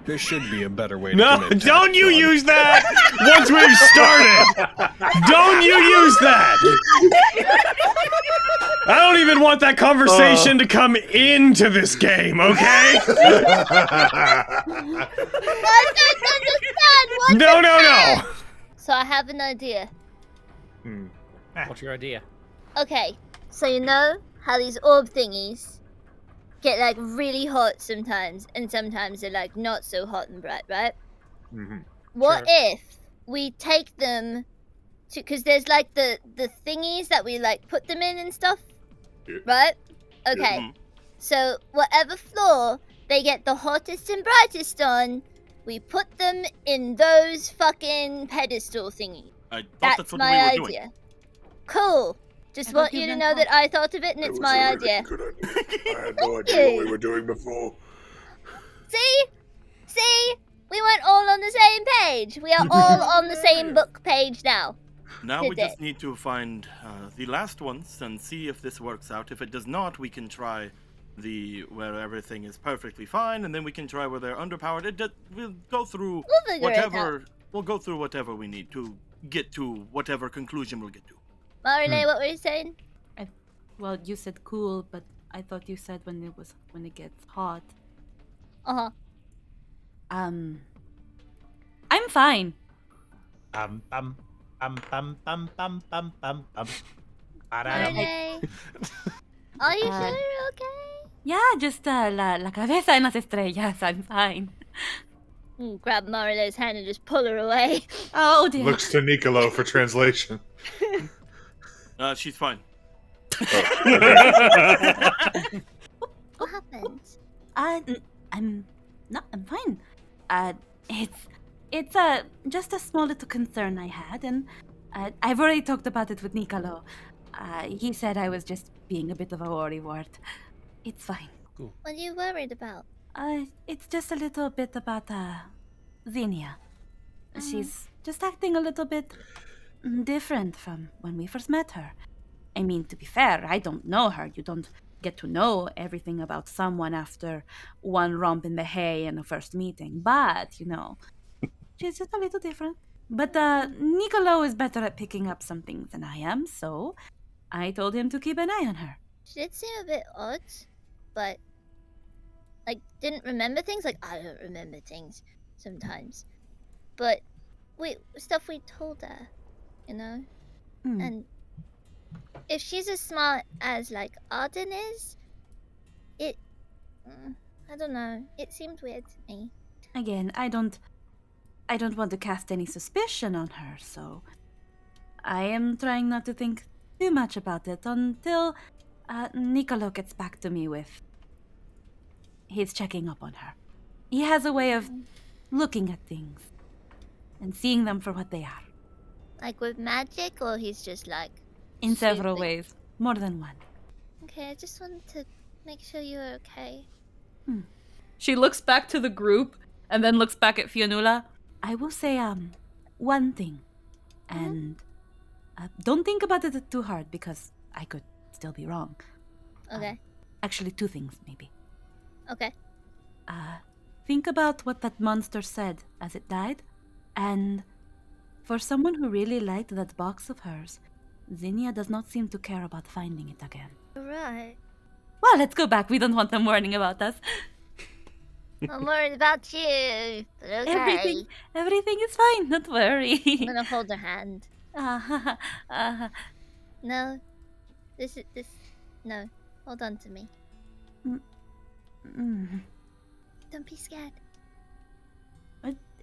There should be a better way to No, commit don't tax you fraud. use that once we've started! Don't you use that! I don't even want that conversation to come into this game, okay? I don't understand. What No, no, no! So I have an idea. What's your idea? Okay, so you know how these orb thingies get like really hot sometimes, and sometimes they're like not so hot and bright, right? Mm-hmm. What Sure. if we take them to, because there's like the thingies that we like put them in and stuff, Yeah. right? Okay, so whatever floor they get the hottest and brightest on, we put them in those fucking pedestal thingies. I thought That's that's what my we were idea. doing. Cool. Just want you to know that I thought of it and it's my idea. Good idea. I had no idea you. what we were doing before. See? See? We went all on the same page. We are all on the same book page now. Now we Today. just need to find the last ones and see if this works out. If it does not, we can try the where everything is perfectly fine, and then we can try where they're underpowered. We'll go through We'll figure it out. whatever. We'll go through whatever we need to get to whatever conclusion we'll get to. Marile, what were you saying? Well, you said cool, but I thought you said when it gets hot. Uh-huh. I'm fine. Bum bum bum bum bum bum bum bum bum. Marile. Are you Uh, sure you're okay? Yeah, just la cabeza en las estrellas. I'm fine. Grab Marile's hand and just pull her away. Oh dear. Looks to Nicolo for translation. She's fine. What happened? I'm fine. It's just a small little concern I had, and I've already talked about it with Nicolo. He said I was just being a bit of a worrywart. It's fine. What are you worried about? It's just a little bit about Xenia. She's just acting a little bit different from when we first met her. I mean, to be fair, I don't know her. You don't get to know everything about someone after one romp in the hay and a first meeting. But, you know, she's just a little different. But Nicolo is better at picking up some things than I am, so I told him to keep an eye on her. She did seem a bit odd, but like didn't remember things. Like I don't remember things sometimes, but stuff we told her, you know. And if she's as smart as like Arden is, I don't know. It seemed weird to me. Again, I don't want to cast any suspicion on her, so I am trying not to think too much about it until Nicolo gets back to me with his checking up on her. He has a way of looking at things and seeing them for what they are. Like with magic, or he's just like In several soothing? ways, more than one. Okay, I just wanted to make sure you were okay. She looks back to the group and then looks back at Fionnuala. I will say one thing, and don't think about it too hard because I could still be wrong. Okay. Actually, two things maybe. Okay. Think about what that monster said as it died, and for someone who really liked that box of hers, Xenia does not seem to care about finding it again. Right. Well, let's go back. We don't want them worrying about us. I'm worried about you. But okay. Everything is fine. Don't worry. I'm gonna hold her hand. No. This. No. Hold on to me. Don't be scared.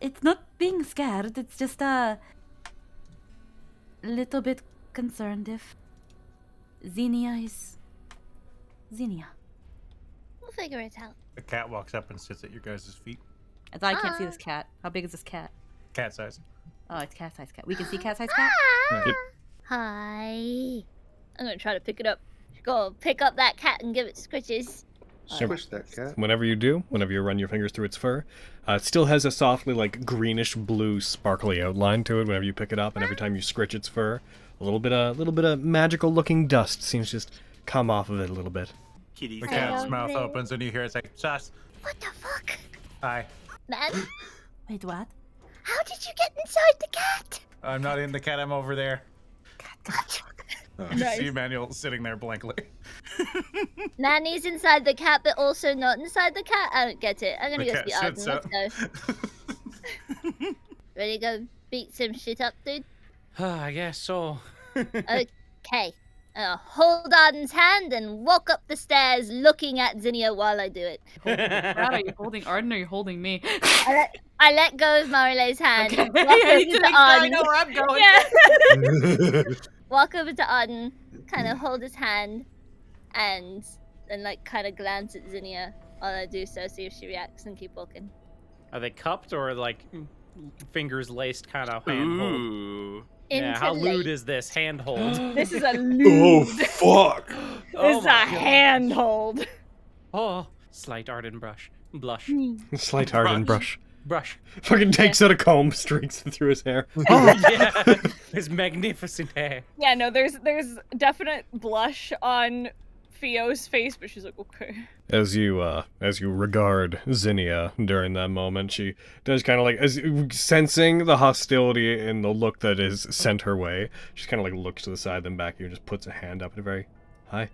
It's not being scared. It's just a little bit concerned if Xenia is Xenia. We'll figure it out. The cat walks up and sits at your guys' feet. I can't see this cat. How big is this cat? Cat size. Oh, it's cat-sized cat. We can see cat-sized cat? Yep. Hi. I'm gonna try to pick it up. Go pick up that cat and give it scritches. Squish that cat. Whenever you run your fingers through its fur, it still has a softly like greenish blue sparkly outline to it. Whenever you pick it up, and every time you scritch its fur, a little bit of magical looking dust seems to just come off of it a little bit. Kitty. The Hello, cat's mouth hello. opens and you hear it's like, sus. What the fuck? Hi. Man, Wait, what? how did you get inside the cat? I'm not in the cat. I'm over there. Nice. See Emmanuel sitting there blankly. Manny's inside the cat, but also not inside the cat. I don't get it. I'm gonna The go cat see Arden. sits Let's up. go. Ready to go beat some shit up, dude? I guess so. Okay. Hold Arden's hand and walk up the stairs looking at Zinnia while I do it. Brad, are you holding Arden or are you holding me? I let go of Marile's hand. Okay. Walk I over need to to make sure I Arden. know where I'm going. Yeah. Walk over to Arden, kind of hold his hand, and then like kind of glance at Zinnia while I do so, see if she reacts, and keep walking. Are they cupped or like fingers laced kind of handhold? Ooh. Yeah, how lewd Interlace. is this handhold? This is a Oh, lewd. fuck. This is a handhold. Oh, slight Arden blush. Slight Arden brush. Brush. Fucking takes out a comb, streaks it through his hair. Yeah, his magnificent hair. Yeah, no, there's definite blush on Theo's face, but she's like, okay. As you regard Zinnia during that moment, she does kind of like, as sensing the hostility in the look that is sent her way, she kind of like looks to the side, then back at you, and just puts a hand up in a very, hi.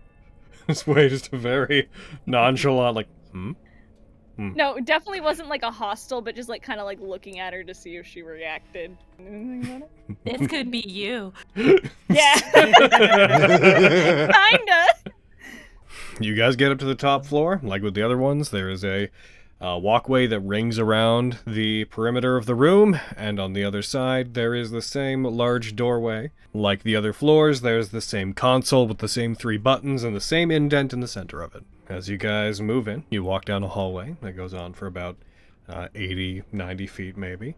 This way, just a very nonchalant, like, No, it definitely wasn't like a hostile, but just like kind of like looking at her to see if she reacted. Anything about it? This could be you. Yeah. Kinda. You guys get up to the top floor, like with the other ones. There is a walkway that rings around the perimeter of the room, and on the other side there is the same large doorway. Like the other floors, there's the same console with the same 3 buttons and the same indent in the center of it. As you guys move in, you walk down a hallway that goes on for about 80, 90 feet maybe.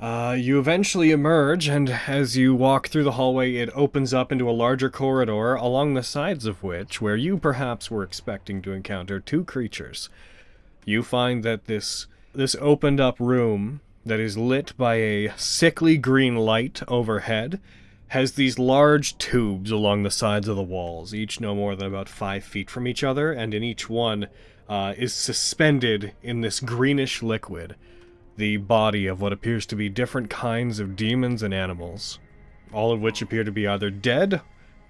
You eventually emerge, and as you walk through the hallway, it opens up into a larger corridor, along the sides of which, where you perhaps were expecting to encounter 2 creatures. You find that this opened up room that is lit by a sickly green light overhead has these large tubes along the sides of the walls, each no more than about 5 feet from each other, and in each one is suspended in this greenish liquid the body of what appears to be different kinds of demons and animals, all of which appear to be either dead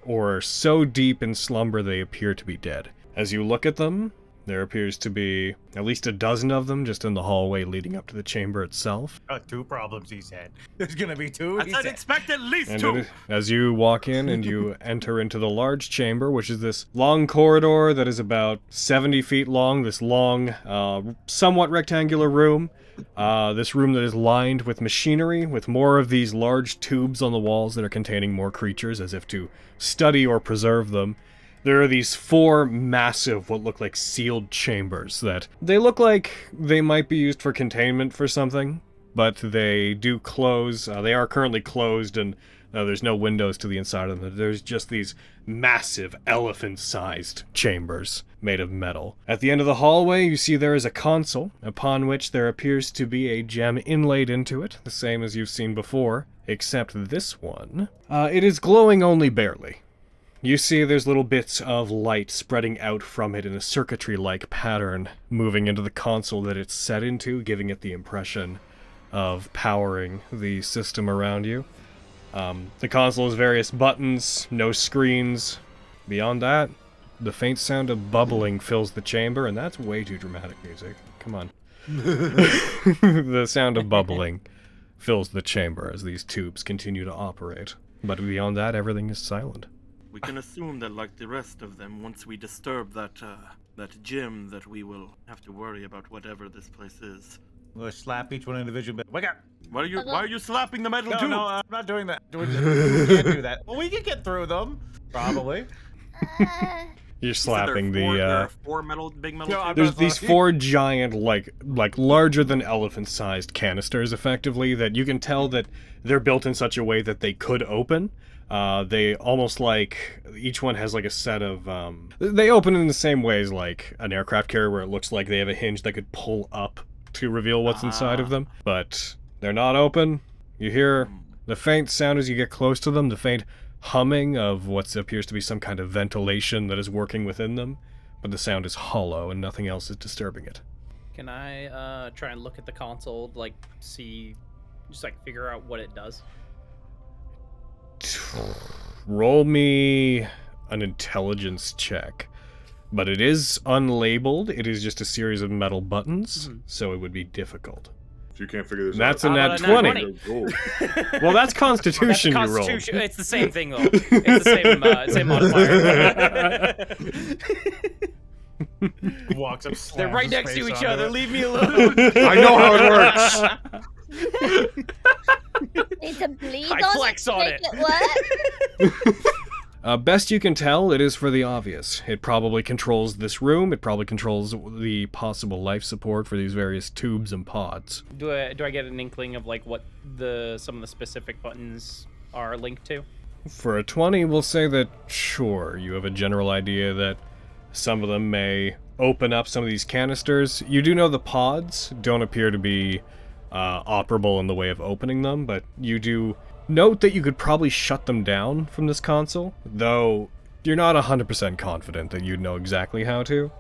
or so deep in slumber they appear to be dead. As you look at them, there appears to be at least a dozen of them just in the hallway leading up to the chamber itself. 2 problems, he said. There's gonna be 2. I said expect at least And 2. as you walk in and you enter into the large chamber, which is this long corridor that is about 70 feet long, this long, somewhat rectangular room. This room that is lined with machinery, with more of these large tubes on the walls that are containing more creatures, as if to study or preserve them. There are these 4 massive, what look like sealed chambers that they look like they might be used for containment for something, but they do close. They are currently closed, and there's no windows to the inside of them. There's just these massive elephant-sized chambers made of metal. At the end of the hallway, you see there is a console, upon which there appears to be a gem inlaid into it, the same as you've seen before, except this one. It is glowing only barely. You see there's little bits of light spreading out from it in a circuitry-like pattern, moving into the console that it's set into, giving it the impression of powering the system around you. The console has various buttons, no screens. Beyond that, the faint sound of bubbling fills the chamber, and that's way too dramatic music. Come on. The sound of bubbling fills the chamber as these tubes continue to operate. But beyond that, everything is silent. We can assume that, like the rest of them, once we disturb that gym, that we will have to worry about whatever this place is. We'll slap each one individually. Wake up! Why are you slapping the metal No, tube? no, I'm not doing that. We can't do that. Well, we can get through them, probably. You're slapping there are the, 4 big metal No, tubes? I'm There's not these talking. 4 giant, like larger than elephant-sized canisters, effectively, that you can tell that they're built in such a way that they could open. They almost like, each one has like a set of, they open in the same way as like an aircraft carrier, where it looks like they have a hinge that could pull up to reveal what's inside of them. But they're not open. You hear the faint sound as you get close to them, the faint humming of what appears to be some kind of ventilation that is working within them, but the sound is hollow and nothing else is disturbing it. Can I try and look at the console, like see, just like figure out what it does? Roll me an intelligence check. But it is unlabeled. It is just a series of metal buttons, so it would be difficult. If you can't figure this That's out. a nat 20. Well, that's Constitution you rolled. It's the same thing, though. It's the same modifier. Walks up, They're right slams next his to face each on other. it. Leave me alone. I know how it works. Need to bleed I on flex it to on make it. work? Best you can tell, it is for the obvious. It probably controls this room. It probably controls the possible life support for these various tubes and pods. Do I get an inkling of like what some of the specific buttons are linked to? For a 20, we'll say that, sure, you have a general idea that some of them may open up some of these canisters. You do know the pods don't appear to be operable in the way of opening them, but you do note that you could probably shut them down from this console, though you're not 100% confident that you'd know exactly how to,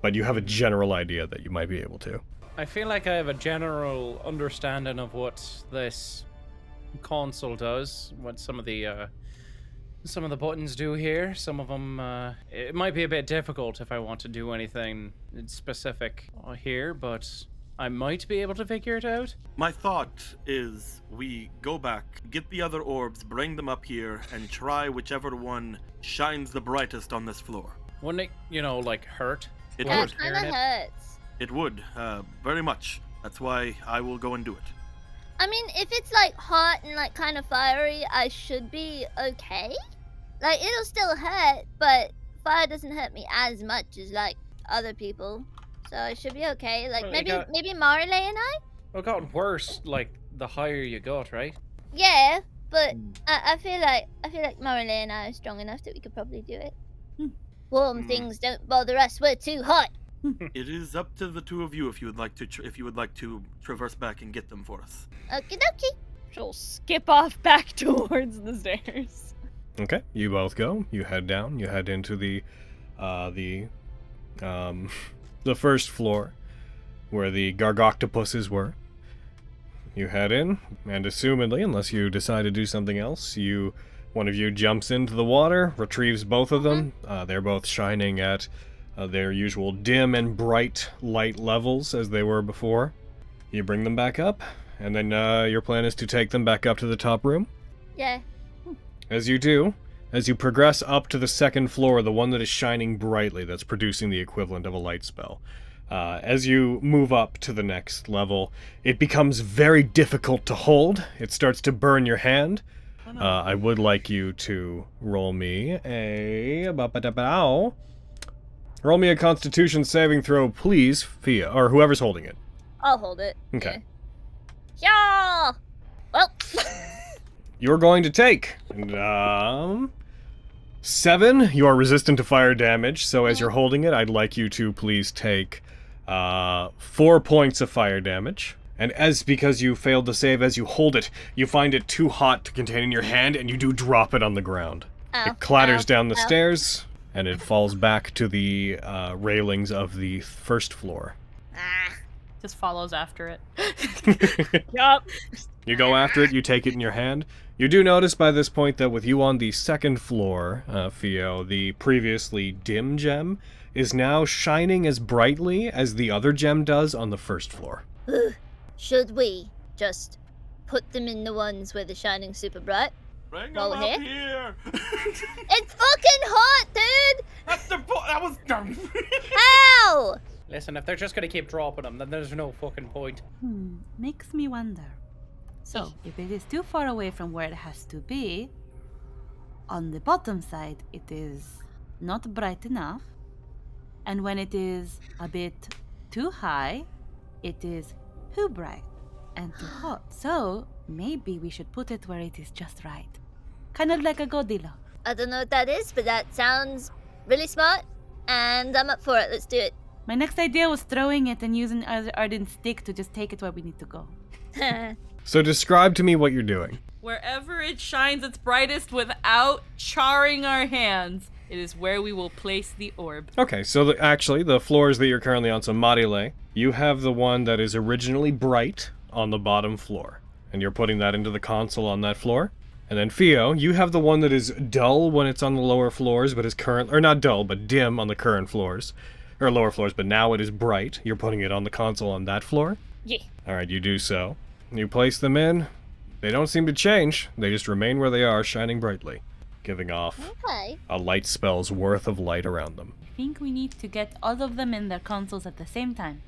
but you have a general idea that you might be able to. I feel like I have a general understanding of what this console does, what some of the buttons do here. Some of them, it might be a bit difficult if I want to do anything specific here, but I might be able to figure it out. My thought is we go back, get the other orbs, bring them up here, and try whichever one shines the brightest on this floor. Wouldn't it, like, hurt? It Yeah, would. it kind of hurts. It would, very much. That's why I will go and do it. I mean, if it's like hot and like kind of fiery, I should be okay. Like, it'll still hurt, but fire doesn't hurt me as much as like other people. So I should be okay. Like, Well, maybe Marile and I? Well, it got worse, like, the higher you got, right? Yeah, but I feel like Marile and I are strong enough that we could probably do it. Warm things don't bother us. We're too hot. It is up to the two of you if you would like to traverse back and get them for us. Okie dokie. She'll skip off back towards the stairs. Okay, you both go. You head down. You head into the first floor, where the Gargoctopuses were. You head in, and assumedly, unless you decide to do something else, one of you jumps into the water, retrieves both of them. They're both shining at their usual dim and bright light levels as they were before. You bring them back up, and then your plan is to take them back up to the top room. Yeah. As you do, as you progress up to the second floor, the one that is shining brightly, that's producing the equivalent of a light spell, as you move up to the next level, it becomes very difficult to hold. It starts to burn your hand. I would like you to roll me roll me a Constitution saving throw, please, Fia, or whoever's holding it. I'll hold it. Okay. Yeah. Well. You're going to take 7. You are resistant to fire damage, so as you're holding it, I'd like you to please take 4 points of fire damage. And because you failed to save as you hold it, you find it too hot to contain in your hand, and you do drop it on the ground. It clatters down the stairs, and it falls back to the railings of the first floor. Just follows after it. Yup. You go after it, you take it in your hand. You do notice by this point that with you on the second floor, Theo, the previously dim gem is now shining as brightly as the other gem does on the first floor. Should we just put them in the ones where they're shining super bright? Bring Roll them here? up here! It's fucking hot, dude! That's the that was dumb. How? Listen, if they're just gonna keep dropping them, then there's no fucking point. Makes me wonder. So, if it is too far away from where it has to be, on the bottom side, it is not bright enough. And when it is a bit too high, it is too bright and too hot. So, maybe we should put it where it is just right. Kind of like a Goldilocks. I don't know what that is, but that sounds really smart, and I'm up for it. Let's do it. My next idea was throwing it and using our ardent stick to just take it where we need to go. So describe to me what you're doing. Wherever it shines its brightest without charring our hands It is where we will place the orb. Okay, so actually, the floors that you're currently on, so Marile, you have the one that is originally bright on the bottom floor. And you're putting that into the console on that floor. And then Fio, you have the one that is dull when it's on the lower floors, but is or not dull, but dim on the current floors. Or lower floors, but now it is bright. You're putting it on the console on that floor? Yeah. Alright, you do so. You place them in. They don't seem to change. They just remain where they are, shining brightly, giving off a light spell's worth of light around them. I think we need to get all of them in their consoles at the same time.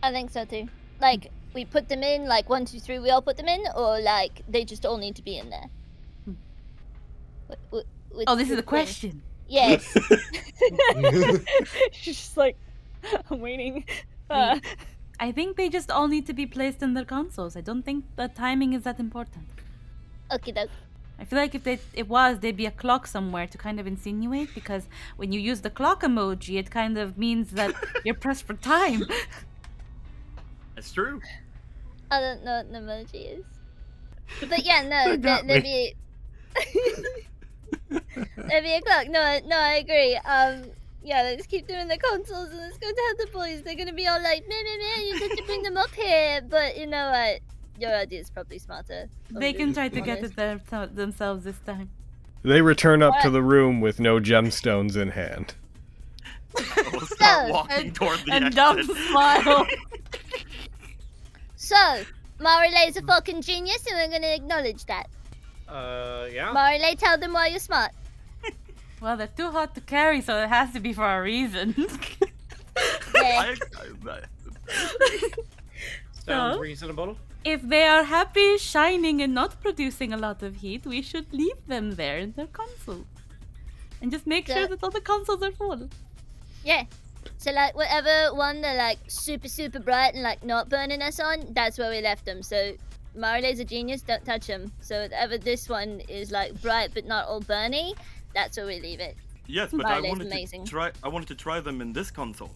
I think so too. Like, we put them in, like 1, 2, 3, we all put them in, or like they just all need to be in there. Oh, this is a question. Yes. She's just like, I'm waiting. I think they just all need to be placed in their consoles. I don't think the timing is that important. Okay, doke. I feel like if it was, there'd be a clock somewhere to kind of insinuate, because when you use the clock emoji, it kind of means that you're pressed for time. That's true. I don't know what an emoji is. But yeah, no, there'd be... there'd be a clock. No, I agree. Yeah, let's keep them in the consoles and let's go tell the boys. They're gonna be all like, meh, you have to bring them up here. But you know what? Your idea is probably smarter. They can try to get it themselves this time. They return up to the room with no gemstones in hand. We'll start walking toward the exit. Dumb smile. So, Marile's a fucking genius and we're gonna acknowledge that. Yeah. Marile, tell them why you're smart. Well, they're too hot to carry, so it has to be for a reason. Yeah. Sounds reasonable. If they are happy, shining, and not producing a lot of heat, we should leave them there in their console. And just make sure that all the consoles are full. Yeah. So like whatever one they're like super bright and like not burning us on, that's where we left them. So Marile's a genius, don't touch him. So whatever this one is like bright but not all burny, that's where we leave it. Yes, but I wanted to try them in this console,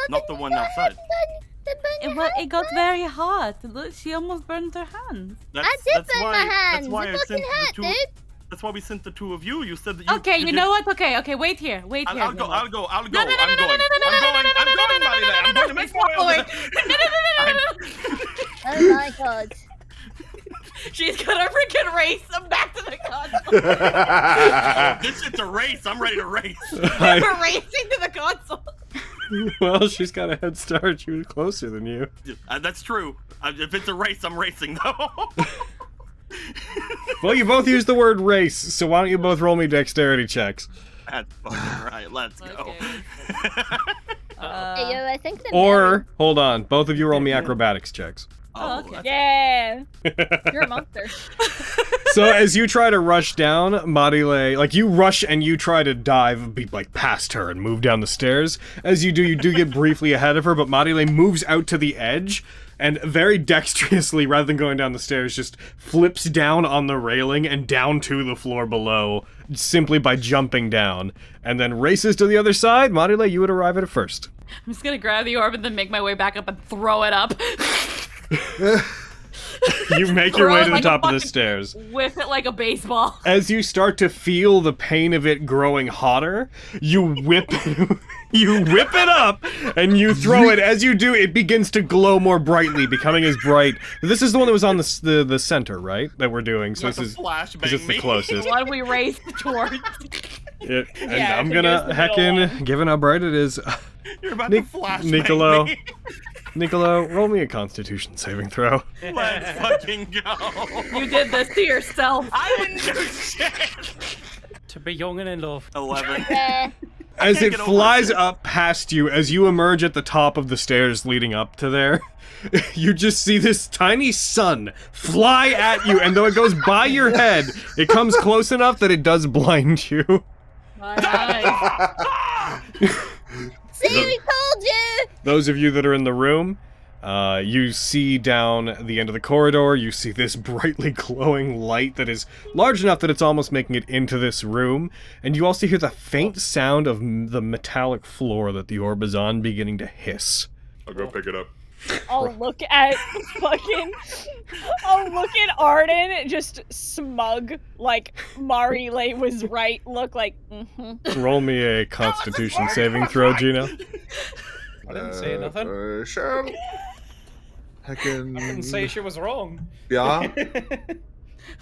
not the one outside. It got very hot. Look, she almost burned her hands. I did burn my hands. That's why It fucking hurt, dude. That's why we sent the two of you. You said that you. Okay, you know what? Okay, wait here. I'll go. No, No, I'm going. I'm going, Marile. I'm going to make my way. Oh my god. She's gonna freaking race them back to the console. This shit's a race. I'm ready to race. We're racing to the console. Well, she's got a head start. She was closer than you. That's true. If it's a race, I'm racing though. Well, you both used the word race, so why don't you both roll me dexterity checks? That's fucking right. Let's go. Hey, yo, I think Or, hold on, both of you roll me acrobatics checks. Oh, okay. Yeah. You're a monster. So as you try to rush down, Marile, like you rush and you try to dive, like past her and move down the stairs. As you do get briefly ahead of her, but Marile moves out to the edge and very dexterously, rather than going down the stairs, just flips down on the railing and down to the floor below, simply by jumping down, and then races to the other side. Marile, you would arrive at it first. I'm just gonna grab the orb and then make my way back up and throw it up. You make your way to the top of the stairs. Whip it like a baseball. As you start to feel the pain of it growing hotter, you whip it up and you throw it. As you do, it begins to glow more brightly, becoming as bright. This is the one that was on the center, right? That we're doing. So this is because it's the closest. What do we race towards? And I'm gonna heckin', given how bright it is. You're about to flashbang Nicolo. me. Nicolo, roll me a Constitution saving throw. Let's fucking go. You did this to yourself. I didn't do shit. To be young and in love. 11. As it flies up past you, as you emerge at the top of the stairs leading up to there, you just see this tiny sun fly at you, and though it goes by your head, it comes close enough that it does blind you. My eyes. See, we told you! Those of you that are in the room, you see down the end of the corridor, you see this brightly glowing light that is large enough that it's almost making it into this room, and you also hear the faint sound of the metallic floor that the orb is on beginning to hiss. I'll go pick it up. I'll look at Arden, just smug, like Marile was right. Look like. Roll me a Constitution saving throw, Gino. I didn't say nothing. Sure. I didn't say she was wrong. Yeah.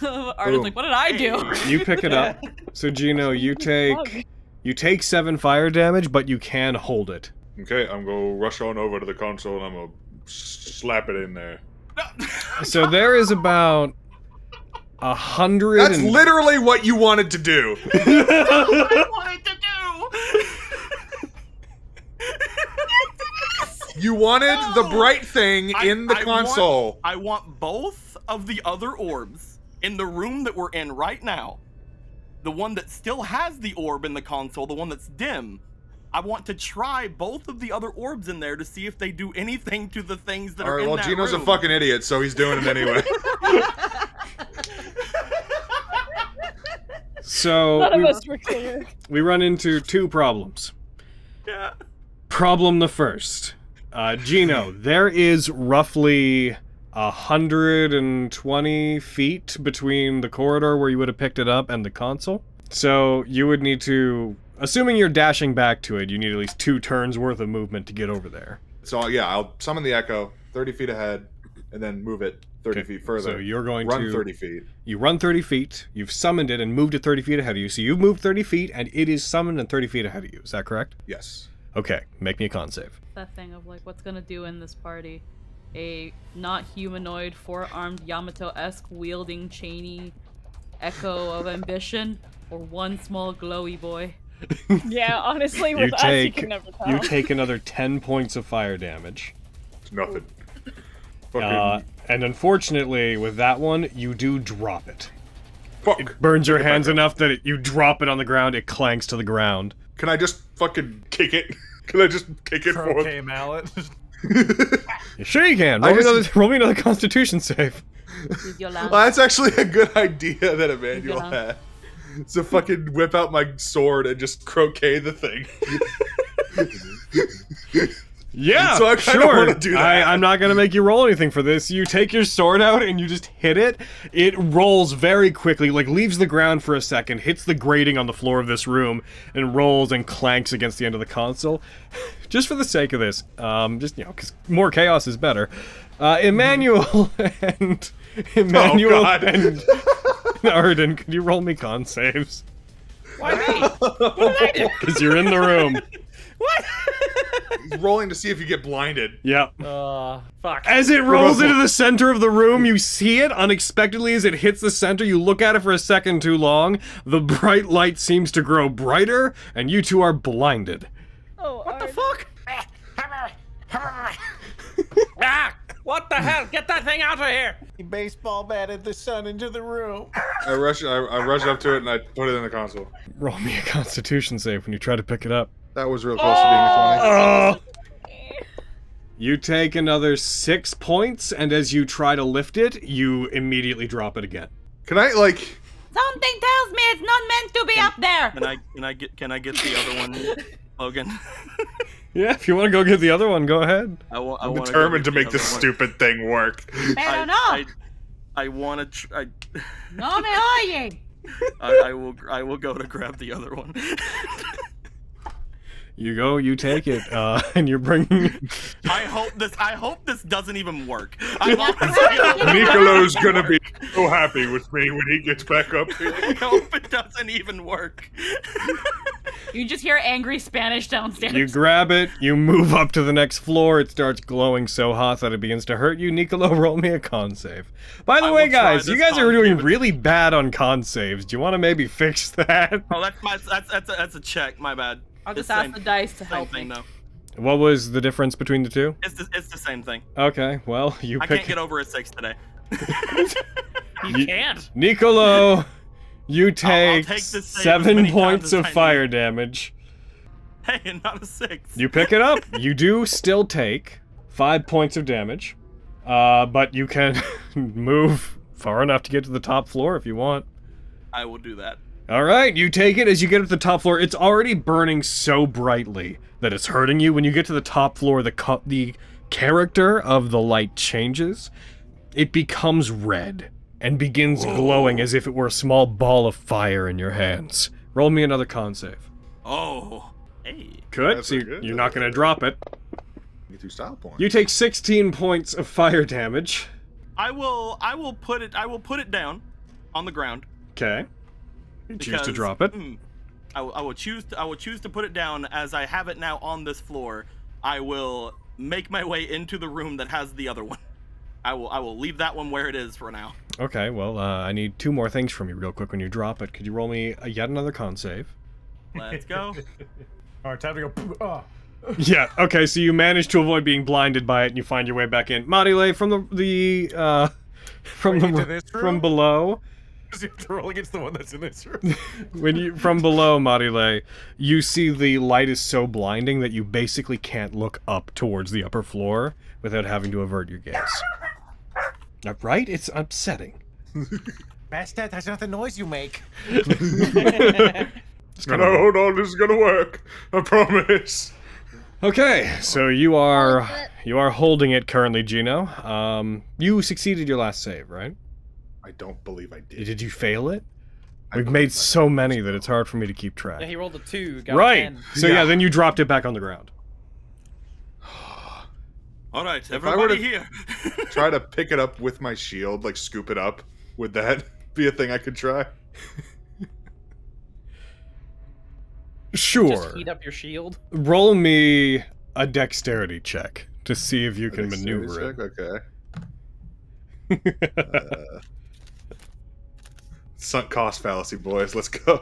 Arden's like, what did I do? You pick it up. So Gino, you take 7 fire damage, but you can hold it. Okay, I'm gonna rush on over to the console and I'm gonna slap it in there. So there is about 100. That's literally what you wanted to do. What I wanted to do. You wanted the bright thing in the console. I want both of the other orbs in the room that we're in right now. The one that still has the orb in the console, the one that's dim. I want to try both of the other orbs in there to see if they do anything to the things that are in that room. Alright, well, Gino's a fucking idiot, so he's doing it anyway. So None of us were clear. We run into 2 problems. Yeah. Problem the first. Gino, there is roughly 120 feet between the corridor where you would have picked it up and the console. So you would need to, assuming you're dashing back to it, you need at least 2 turns worth of movement to get over there. So yeah, I'll summon the Echo, 30 feet ahead, and then move it 30 feet further. So you're going run to... 30 feet. You run 30 feet, you've summoned it and moved it 30 feet ahead of you. So you've moved 30 feet and it is summoned and 30 feet ahead of you. Is that correct? Yes. Okay, make me a con save. That thing of like, what's gonna do in this party? A not humanoid, 4-armed Yamato-esque wielding chainy echo of ambition, or one small glowy boy? Yeah, honestly, with us, you can never tell. You take another 10 points of fire damage. It's nothing. And unfortunately, with that one, you do drop it. Fuck. It burns your hands enough that you drop it on the ground, it clanks to the ground. Can I just fucking kick it? Can I just kick it forth? Okay, mallet. Sure you can. Roll me another Constitution save. Your lance. Well, that's actually a good idea that Emmanuel had. So fucking whip out my sword and just croquet the thing. Yeah, so I kinda sure. wanna do that. I'm not gonna make you roll anything for this. You take your sword out and you just hit it. It rolls very quickly, like leaves the ground for a second, hits the grating on the floor of this room, and rolls and clanks against the end of the console. Just for the sake of this, just, you know, because more chaos is better. Emmanuel and Arden, could you roll me con saves? Why me? What did I do? Because you're in the room. What? He's rolling to see if you get blinded. Yep. Fuck. As it rolls into the center of the room, you see it unexpectedly as it hits the center. You look at it for a second too long. The bright light seems to grow brighter, and you two are blinded. Oh, what the fuck? Ah! What the hell? Get that thing out of here! He baseball batted the sun into the room. I rush up to it and I put it in the console. Roll me a Constitution save when you try to pick it up. That was real close to being a 20. You take another 6 points, and as you try to lift it, you immediately drop it again. Can I, like... Something tells me it's not meant to be up there! Can I get the other one, Logan? Yeah, if you want to go get the other one, go ahead. I'm determined to make this stupid thing work. Pero no! I want to try... No me oye! I will go to grab the other one. You go, you take it, and you're bringing... I hope this doesn't even work. Nicolo's gonna be so happy with me when he gets back up here. I hope it doesn't even work. You just hear angry Spanish downstairs. You grab it, you move up to the next floor, it starts glowing so hot that it begins to hurt you. Nicolo, roll me a con save. By the way, guys, you guys are doing really bad on con saves. Do you want to maybe fix that? Oh, that's a check, my bad. I'll just ask the dice to help me. Though. What was the difference between the two? It's the same thing. Okay, well, I can't get over a 6 today. You can't. Nicolo, you take, I'll take this 7 points of fire damage. Hey, not a 6. You pick it up. You do still take 5 points of damage, but you can move far enough to get to the top floor if you want. I will do that. Alright, you take it as you get up to the top floor. It's already burning so brightly that it's hurting you. When you get to the top floor, the character of the light changes. It becomes red and begins glowing as if it were a small ball of fire in your hands. Roll me another con save. Oh, hey. Good. That's So good. you're not going to drop it. Get 2 style points. You take 16 points of fire damage. I will put it down on the ground. Okay. You choose to because, drop it. I will choose to put it down as I have it now on this floor. I will make my way into the room that has the other one. I will leave that one where it is for now. Okay, well, I need 2 more things from you real quick when you drop it. Could you roll me yet another con save? Let's go. Alright, time to go. Oh. Yeah, okay, so you manage to avoid being blinded by it and you find your way back in. Marile, from from below. You have to roll against the one that's in this room. From below, Marile, you see the light is so blinding that you basically can't look up towards the upper floor without having to avert your gaze. Right? It's upsetting. Bastet, that's not the noise you make. No, hold on, this is gonna work. I promise. Okay, so you are holding it currently, Gino. You succeeded your last save, right? I don't believe I did. Did you fail it? We've made so many that it's hard for me to keep track. Yeah, he rolled a 2. Got Right. 10. So yeah, then you dropped it back on the ground. All right, everybody here. Try to pick it up with my shield, like scoop it up. Would that be a thing I could try? Sure. Just heat up your shield. Roll me a dexterity check to see if you can Dexterity maneuver it. check? Okay. Sunk cost fallacy, boys. Let's go.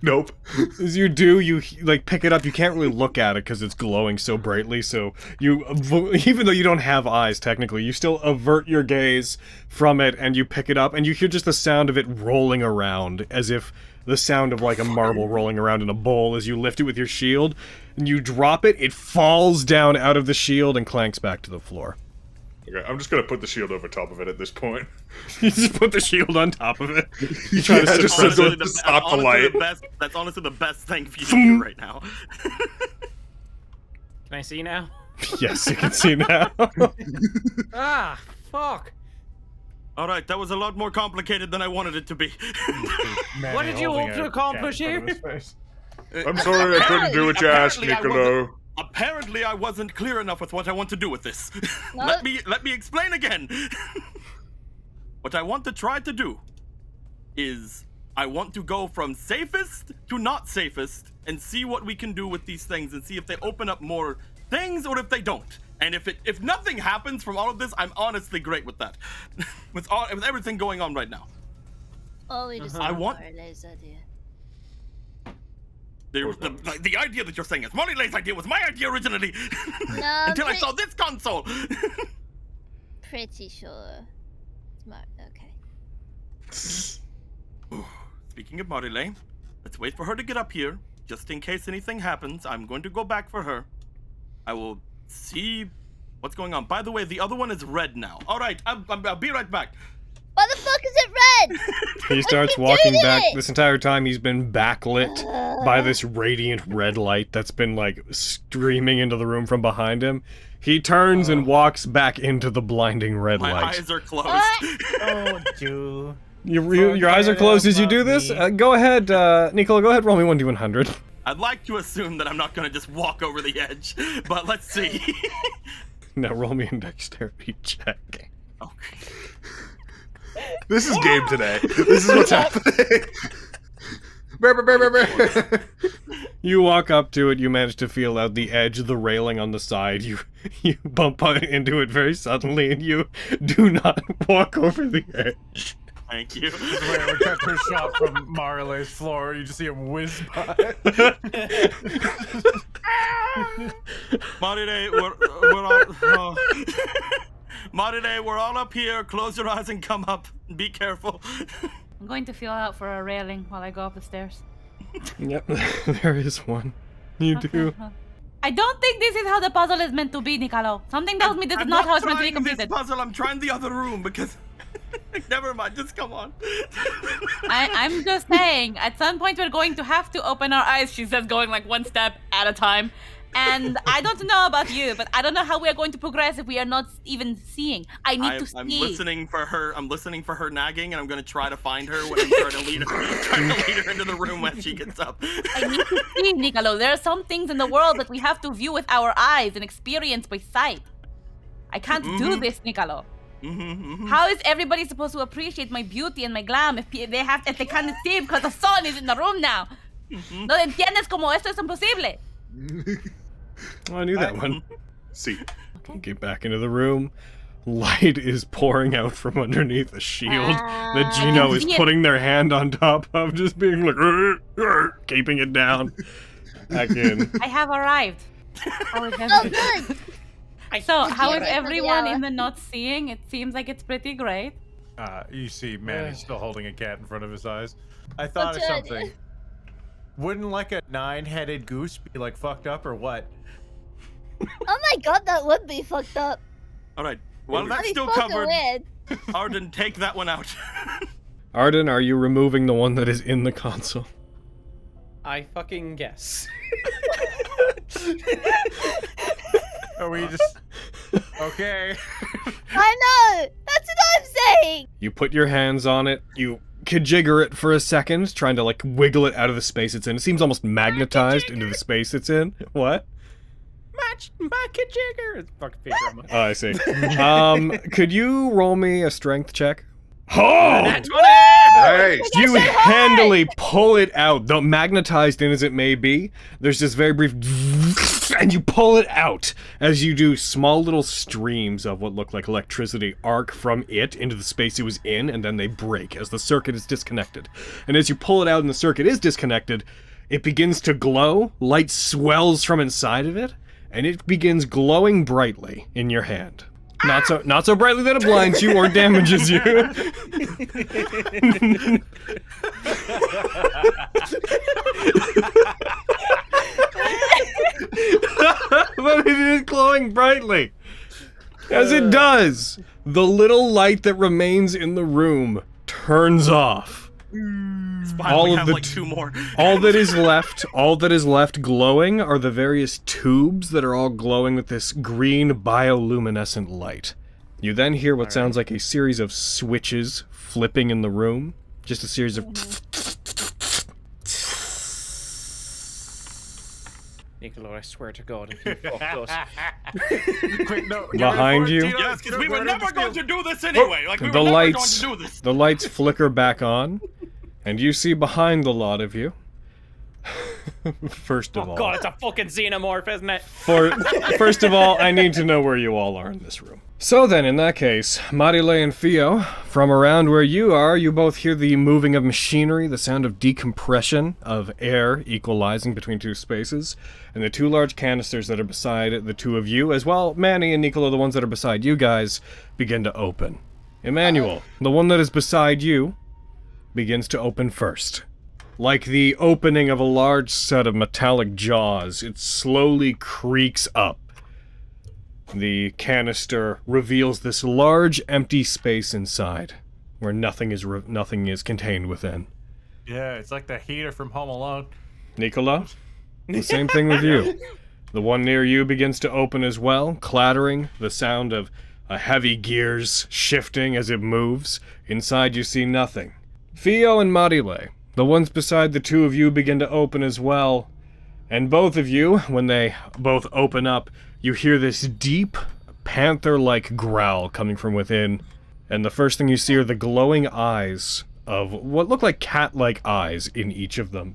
Nope. As you do, you like pick it up. You can't really look at it because it's glowing so brightly. So you, even though you don't have eyes technically, you still avert your gaze from it, and you pick it up, and you hear just the sound of it rolling around, as if the sound of like a marble rolling around in a bowl. As you lift it with your shield, and you drop it, it falls down out of the shield and clanks back to the floor. Okay, I'm just gonna put the shield over top of it at this point. You just put the shield on top of it. You try to That's stop the light. That's honestly the best thing for you to do right now. Can I see now? Yes, you can see now. Ah, fuck. All right, that was a lot more complicated than I wanted it to be. What did you hope to accomplish here? I'm sorry I couldn't do what you asked, Niccolo. Apparently, I wasn't clear enough with what I want to do with this. Let me explain again. What I want to try to do is I want to go from safest to not safest and see what we can do with these things and see if they open up more things or if they don't. And if nothing happens from all of this, I'm honestly great with that. with everything going on right now. Oh, we just I want Marley's idea. The idea that you're saying is Molly's idea was my idea originally. No, until I saw this console. Pretty sure. Smart. Okay. Speaking of Marile, let's wait for her to get up here. Just in case anything happens, I'm going to go back for her. I will see what's going on. By the way, the other one is red now. All right, I'll be right back. Why the fuck is it red? He starts walking back. This entire time he's been backlit by this radiant red light that's been like streaming into the room from behind him. He turns and walks back into the blinding red light. My eyes are closed. Oh, dude. Your eyes are closed as you do this? Go ahead, Nicola, go ahead, roll me 1d100. I'd like to assume that I'm not going to just walk over the edge, but let's see. Now roll me a dexterity check. Okay. This is game today. This is what's happening. You walk up to it, you manage to feel out the edge of the railing on the side. You bump into it very suddenly, and you do not walk over the edge. Thank you. This is where we cut her shot from Marile's floor. You just see him whiz by. Marile, Marile, we're all up here. Close your eyes and come up. Be careful. I'm going to feel out for a railing while I go up the stairs. Yep, there is one. You do. I don't think this is how the puzzle is meant to be, Nicolo. Something tells me this is not how it's meant to be completed. This puzzle. I'm trying the other room because... Never mind, just come on. I'm just saying, at some point we're going to have to open our eyes, she says, going like one step at a time. And I don't know about you, but I don't know how we are going to progress if we are not even seeing. I need to see. I'm listening for her. I'm listening for her nagging, and I'm gonna try to find her when I'm trying to lead her into the room when she gets up. I need to see, Nicolo. There are some things in the world that we have to view with our eyes and experience by sight. I can't do this, Nicolo. How is everybody supposed to appreciate my beauty and my glam if they can't see because the sun is in the room now? No entiendes como esto es imposible. Oh, I knew that one. See. Get back into the room. Light is pouring out from underneath a shield that Gino is putting their hand on top of, just being like, keeping it down. Back in. I have arrived. How is good. So, how is everyone in the not seeing? It seems like it's pretty great. You see Manny's still holding a cat in front of his eyes. I thought of something. Wouldn't like a 9-headed goose be like fucked up or what? Oh my god, that would be fucked up. Alright, well that's still covered. Arden, take that one out. Arden, are you removing the one that is in the console? I fucking guess. Are we just... Okay. I know! That's what I'm saying! You put your hands on it, you kajigger it for a second, trying to like wiggle it out of the space it's in. It seems almost magnetized into the space it's in. What? My kajigger! It's fucking feature. Oh, I see. Could you roll me a strength check? Oh! Nice. You handily pull it out, though magnetized in as it may be. There's this very brief, and you pull it out as you do. Small little streams of what look like electricity arc from it into the space it was in, and then they break as the circuit is disconnected. And as you pull it out and the circuit is disconnected, it begins to glow. Light swells from inside of it, and it begins glowing brightly in your hand. Not so brightly that it blinds you or damages you. But it is glowing brightly. As it does, the little light that remains in the room turns off. All of the like 2 more. all that is left glowing are the various tubes that are all glowing with this green bioluminescent light. You then hear what sounds like a series of switches flipping in the room. Just a series of... Nicolo, I swear to God, if you fucked us. Quick, no, Behind you. Yes, because we were never going to do this anyway. Like, we were The never lights, going to do this. the lights flicker back on, and you see behind the lot of you. First of all. Oh god, it's a fucking xenomorph, isn't it? First of all, I need to know where you all are in this room. So then, in that case, Marile and Fio, from around where you are, you both hear the moving of machinery, the sound of decompression of air equalizing between 2 spaces, and the 2 large canisters that are beside the 2 of you, as well, Manny and Nicolo, the ones that are beside you guys, begin to open. Emmanuel, the one that is beside you, begins to open first. Like the opening of a large set of metallic jaws, it slowly creaks up. The canister reveals this large empty space inside, where nothing is contained within. Yeah, it's like the heater from Home Alone. Nicola, the same thing with you. The one near you begins to open as well, clattering, the sound of heavy gears shifting as it moves. Inside you see nothing. Fio and Marile, the ones beside the 2 of you, begin to open as well. And both of you, when they both open up, you hear this deep, panther-like growl coming from within. And the first thing you see are the glowing eyes of what look like cat-like eyes in each of them.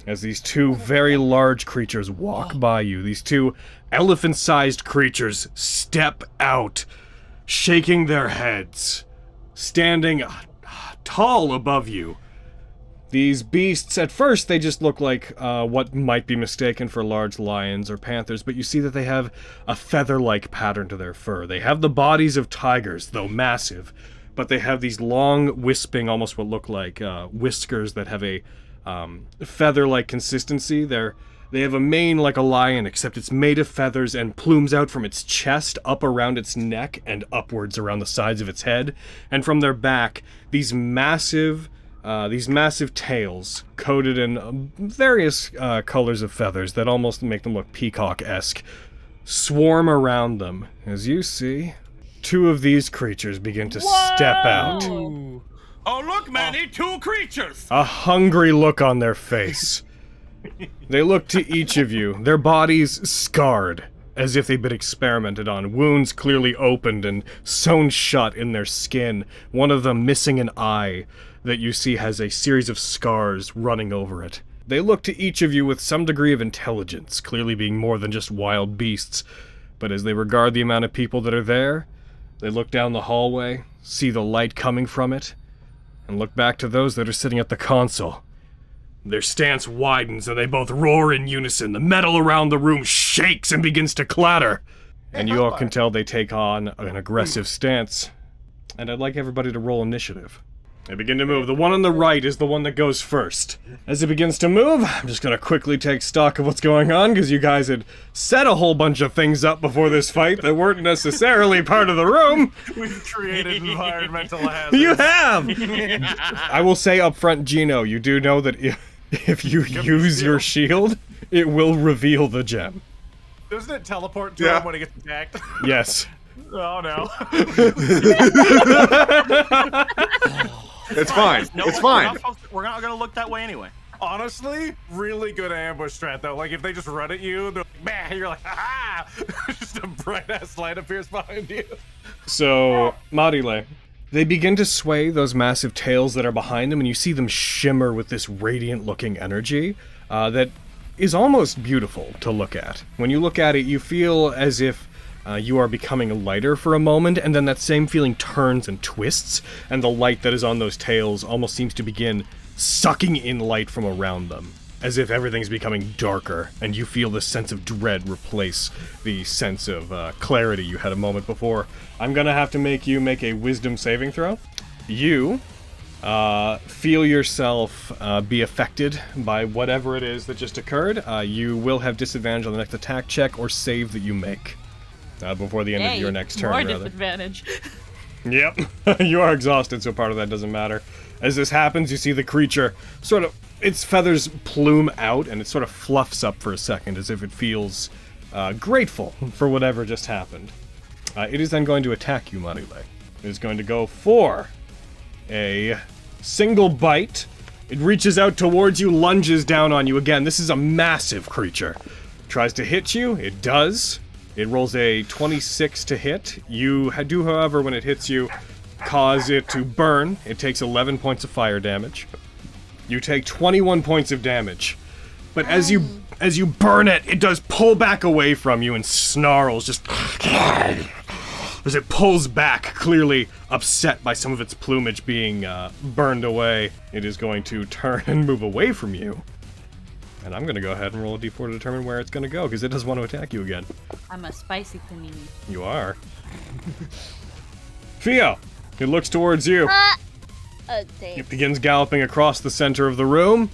As these 2 very large creatures walk by you, these 2 elephant-sized creatures step out, shaking their heads, standing tall above you. These beasts, at first, they just look like what might be mistaken for large lions or panthers, but you see that they have a feather-like pattern to their fur. They have the bodies of tigers, though massive, but they have these long, wisping, almost what look like whiskers that have a feather-like consistency. They have a mane like a lion, except it's made of feathers and plumes out from its chest, up around its neck, and upwards around the sides of its head. And from their back, these massive... these massive tails, coated in various colors of feathers that almost make them look peacock-esque, swarm around them. As you see, 2 of these creatures begin to step out. Oh, look, Manny, 2 creatures! A hungry look on their face. They look to each of you, their bodies scarred, as if they've been experimented on, wounds clearly opened and sewn shut in their skin, one of them missing an eye that you see has a series of scars running over it. They look to each of you with some degree of intelligence, clearly being more than just wild beasts, but as they regard the amount of people that are there, they look down the hallway, see the light coming from it, and look back to those that are sitting at the console. Their stance widens and they both roar in unison. The metal around the room shakes and begins to clatter. And you all can tell they take on an aggressive stance. And I'd like everybody to roll initiative. They begin to move. The one on the right is the one that goes first. As it begins to move, I'm just gonna quickly take stock of what's going on, because you guys had set a whole bunch of things up before this fight that weren't necessarily part of the room. We've created environmental hazards. You have! I will say up front, Gino, you do know that if you use your shield, it will reveal the gem. Doesn't it teleport to him when he gets attacked? Yes. Oh no. It's fine. No, It's fine. We're not gonna look that way anyway. Honestly, really good ambush strat though. Like if they just run at you, they're like, man, you're like, ah! Just a bright ass light appears behind you. So, Marile, they begin to sway those massive tails that are behind them, and you see them shimmer with this radiant-looking energy that is almost beautiful to look at. When you look at it, you feel as if you are becoming lighter for a moment, and then that same feeling turns and twists, and the light that is on those tails almost seems to begin sucking in light from around them, as if everything's becoming darker, and you feel this sense of dread replace the sense of clarity you had a moment before. I'm gonna have to make you make a wisdom saving throw. You feel yourself be affected by whatever it is that just occurred. You will have disadvantage on the next attack check or save that you make before the end of your next turn. More disadvantage. Yep. You are exhausted, so part of that doesn't matter. As this happens, you see the creature sort of, its feathers plume out, and it sort of fluffs up for a second, as if it feels grateful for whatever just happened. It is then going to attack you, Marile. It is going to go for a single bite. It reaches out towards you, lunges down on you again. This is a massive creature. Tries to hit you. It does. It rolls a 26 to hit. You do, however, when it hits you, cause it to burn. It takes 11 points of fire damage. You take 21 points of damage. But as you burn it, it does pull back away from you and snarls, just as it pulls back, clearly upset by some of its plumage being burned away. It is going to turn and move away from you. And I'm going to go ahead and roll a d4 to determine where it's going to go, because it does want to attack you again. I'm a spicy panini. You are. Theo, it looks towards you. It begins galloping across the center of the room.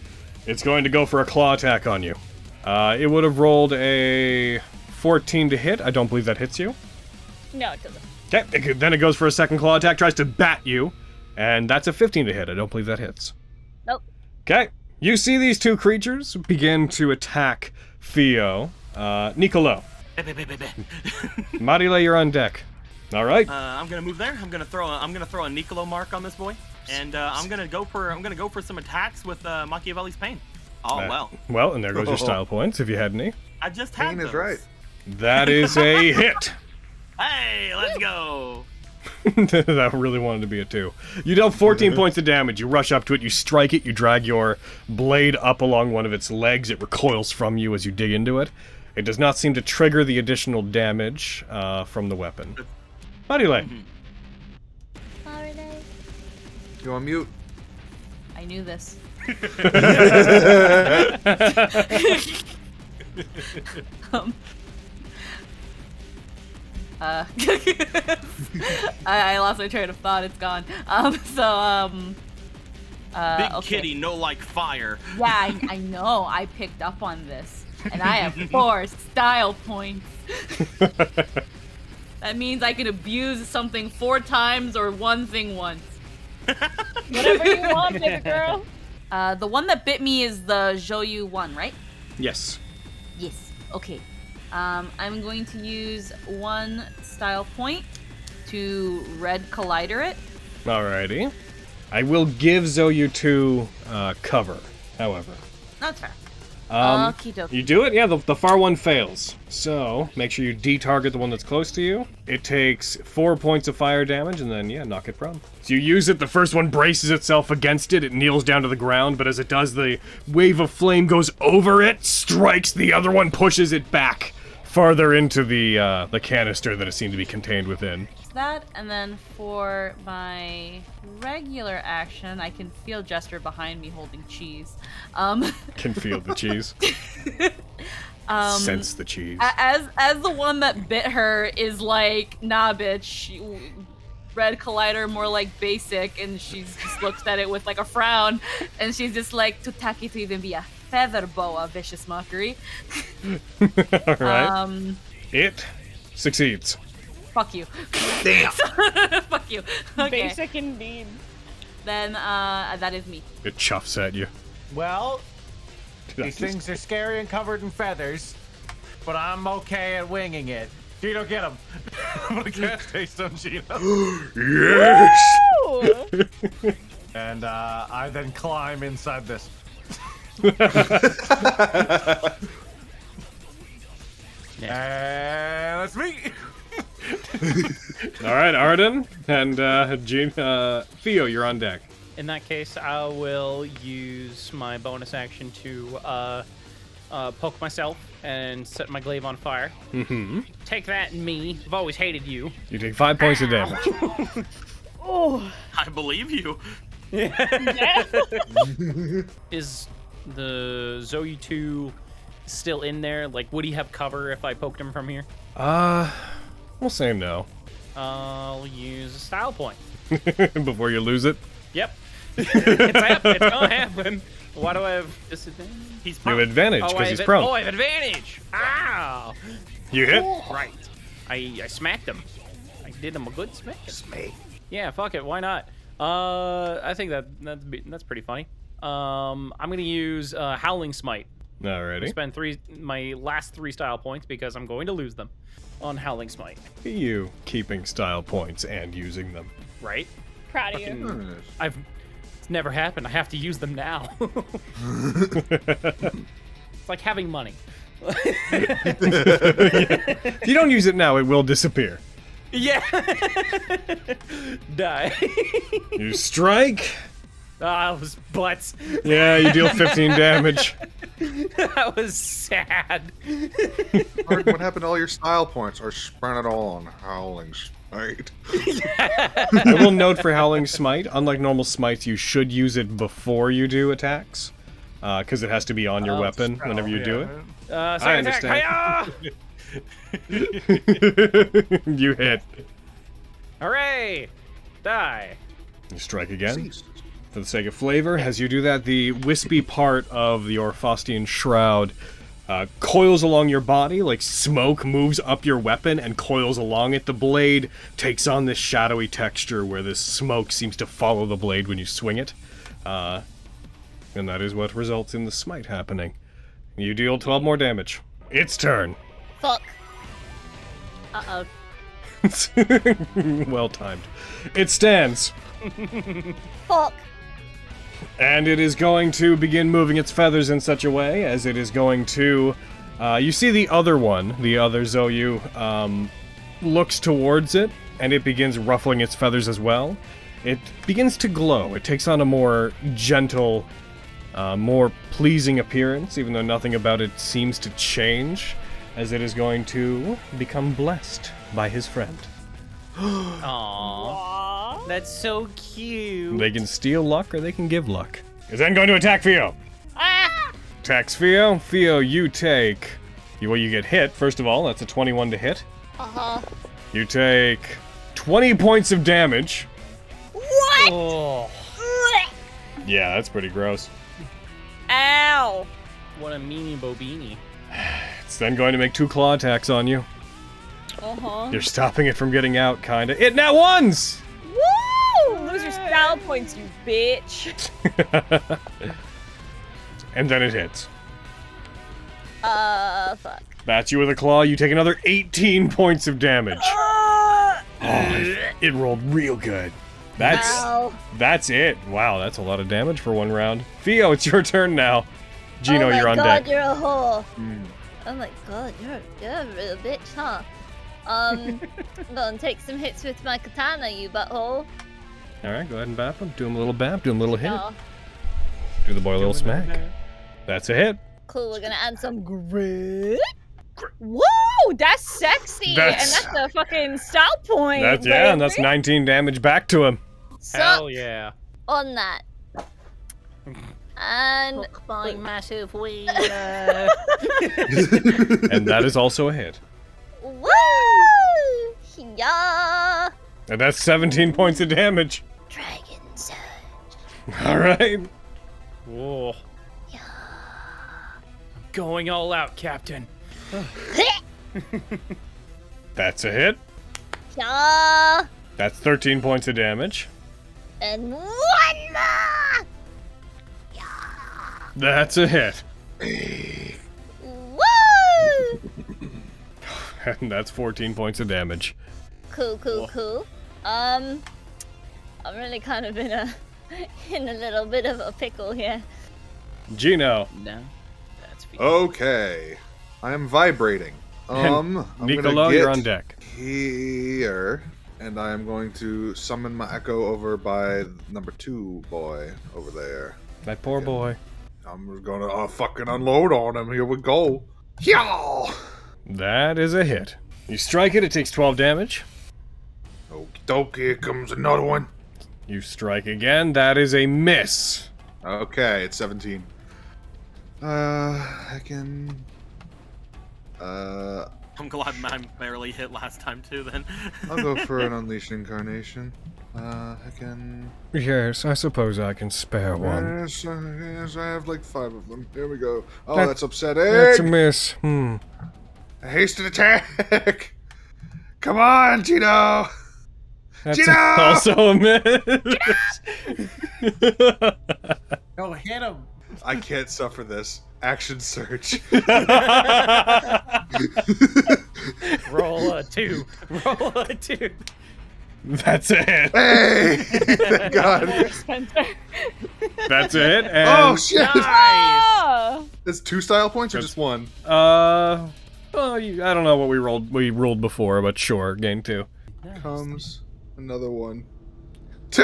It's going to go for a claw attack on you. It would have rolled a 14 to hit. I don't believe that hits you. No, it doesn't. Okay, then it goes for a second claw attack, tries to bat you, and that's a 15 to hit. I don't believe that hits. Nope. Okay, you see these two creatures begin to attack Theo. Nicolo. Marile, you're on deck. All right. I'm gonna move there. I'm gonna throw a Nicolo mark on this boy, and I'm gonna go for some attacks with Machiavelli's Pain. Oh well. Well, and there goes your style points if you had any. I just had Pain those. is right. That is a hit. Hey, let's go. That really wanted to be a 2. You dealt 14 points of damage. You rush up to it, you strike it, you drag your blade up along one of its legs. It recoils from you as you dig into it. It does not seem to trigger the additional damage from the weapon. Marile. You on mute? I knew this. I lost my train of thought. It's gone. Big okay. kitty, no like fire. Yeah, I know. I picked up on this, and I have 4 style points. That means I can abuse something 4 times or one thing once. Whatever you want, baby girl. The one that bit me is the Zhou one, right? Yes. Yes. Okay. I'm going to use 1 style point to red collider it. Alrighty. I will give Zhou 2 cover, however. That's fair. Okie dokie. You do it? Yeah, the far one fails. So, make sure you de-target the one that's close to you. It takes 4 points of fire damage, and then, yeah, knock it prone. So you use it, the first one braces itself against it, it kneels down to the ground, but as it does, the wave of flame goes over it, strikes, the other one pushes it back farther into the canister that it seemed to be contained within. That, and then for my regular action, I can feel Jester behind me holding cheese. Can feel the cheese. Sense the cheese. As the one that bit her is like, nah, bitch, red collider, more like basic, and she just looks at it with like a frown, and she's just like, to tacky to even be a feather boa, vicious mockery. All right. It succeeds. Fuck you. Damn. Fuck you. Okay. Basic indeed. Then that is me. It chuffs at you. Well, these things are scary and covered in feathers, but I'm okay at winging it. Gino, get him. I'm gonna cast Taste on Gino. Yes! And I then climb inside this. And that's me. All right, Arden and Theo, you're on deck. In that case, I will use my bonus action to poke myself and set my glaive on fire. Mm-hmm. Take that, me. I've always hated you. You take 5 points of damage. Oh. I believe you. Is the Zhou 2 still in there? Like, would he have cover if I poked him from here? We'll say no. I'll use a style point. Before you lose it? Yep. It's gonna happen. Why do I have disadvantage? He's You have advantage because he's prone. Oh, I have advantage! Ow! You hit? Right. I smacked him. I did him a good smack. Yeah, fuck it. Why not? I think that's pretty funny. I'm gonna use Howling Smite. Alrighty. Spend my last 3 style points because I'm going to lose them on Howling Smite. You keeping style points and using them. Right? Proud of you. It's never happened. I have to use them now. It's like having money. If you don't use it now, it will disappear. Yeah. Die. You strike. Ah, it was butts. Yeah, you deal 15 damage. That was sad. What happened to all your style points? Or spent it all on Howling Smite? I will note for Howling Smite, unlike normal smites, you should use it before you do attacks. Because it has to be on your weapon whenever you do it. I understand. You hit. Hooray! Die. You strike again. For the sake of flavor, as you do that, the wispy part of your Faustian shroud coils along your body, like smoke moves up your weapon and coils along it. The blade takes on this shadowy texture where this smoke seems to follow the blade when you swing it. And that is what results in the smite happening. You deal 12 more damage. Its turn. Fuck. Uh-oh. Well timed. It stands. Fuck. And it is going to begin moving its feathers in such a way as it is going to... you see the other one, the other Zhou, looks towards it, and it begins ruffling its feathers as well. It begins to glow. It takes on a more gentle, more pleasing appearance, even though nothing about it seems to change, as it is going to become blessed by his friend. Aww. That's so cute. They can steal luck or they can give luck. Is then going to attack Theo. Ah! Attacks Theo. Theo, you take... Well, you get hit, first of all. That's a 21 to hit. Uh-huh. You take 20 points of damage. What? Oh. Yeah, that's pretty gross. Ow! What a meanie bobini. It's then going to make 2 claw attacks on you. Uh-huh. You're stopping it from getting out, kinda. It nat ones! Woo! Loser style style points, you bitch. And then it hits. Fuck. That's you with a claw. You take another 18 points of damage. Oh, it rolled real good. That's it. Wow, that's a lot of damage for one round. Theo, it's your turn now. Gino, you're on deck. You're a whore. Oh my god, you're a real bitch, huh? I'm gonna take some hits with my katana, you butthole. Alright, go ahead and bap him. Do him a little bap, do him a little hit. Oh, Do the boy a little smack. That's a hit. cool, we're gonna add some grit. Whoa, that's sexy, That's- and that's a fucking style point. That's yeah, and that's 19 damage back to him. Hell yeah. On that. And my massive wiener. And that is also a hit. woo! Yeah. And that's 17 points of damage. Dragon surge. Alright. Whoa. Going all out, Captain. That's a hit. Yeah. That's 13 points of damage. And one more. That's a hit. Woo! And that's 14 points of damage. Cool. I'm really kind of in a little bit of a pickle here. Gino. No. That's Okay. I am vibrating. I'm Nicolo, gonna get you're on deck. here, and I am going to summon my echo over by number 2 boy over there. That poor boy. I'm gonna fucking unload on him. Here we go. Yeah. That is a hit. You strike it, it takes 12 damage. Okie dokie, here comes another one. You strike again, that is a miss. Okay, it's 17. I can... I'm glad mine barely hit last time too then. I'll go for an Unleashed Incarnation. I can... Yes, I suppose I can spare one. Yes, I have like 5 of them. Here we go. Oh, That- that's upsetting. That's a miss. A hasted attack. Come on, Gino. That's Gino! also a miss. No, hit him. I can't suffer this. Action search. Roll a 2. Roll a 2. That's a hit. Hey! Thank God. Spencer. That's a hit. And, Oh, shit. Ah! It's 2 style points or just 1? well, I don't know what we rolled. We rolled before, but sure, gain 2. Comes another one. 2!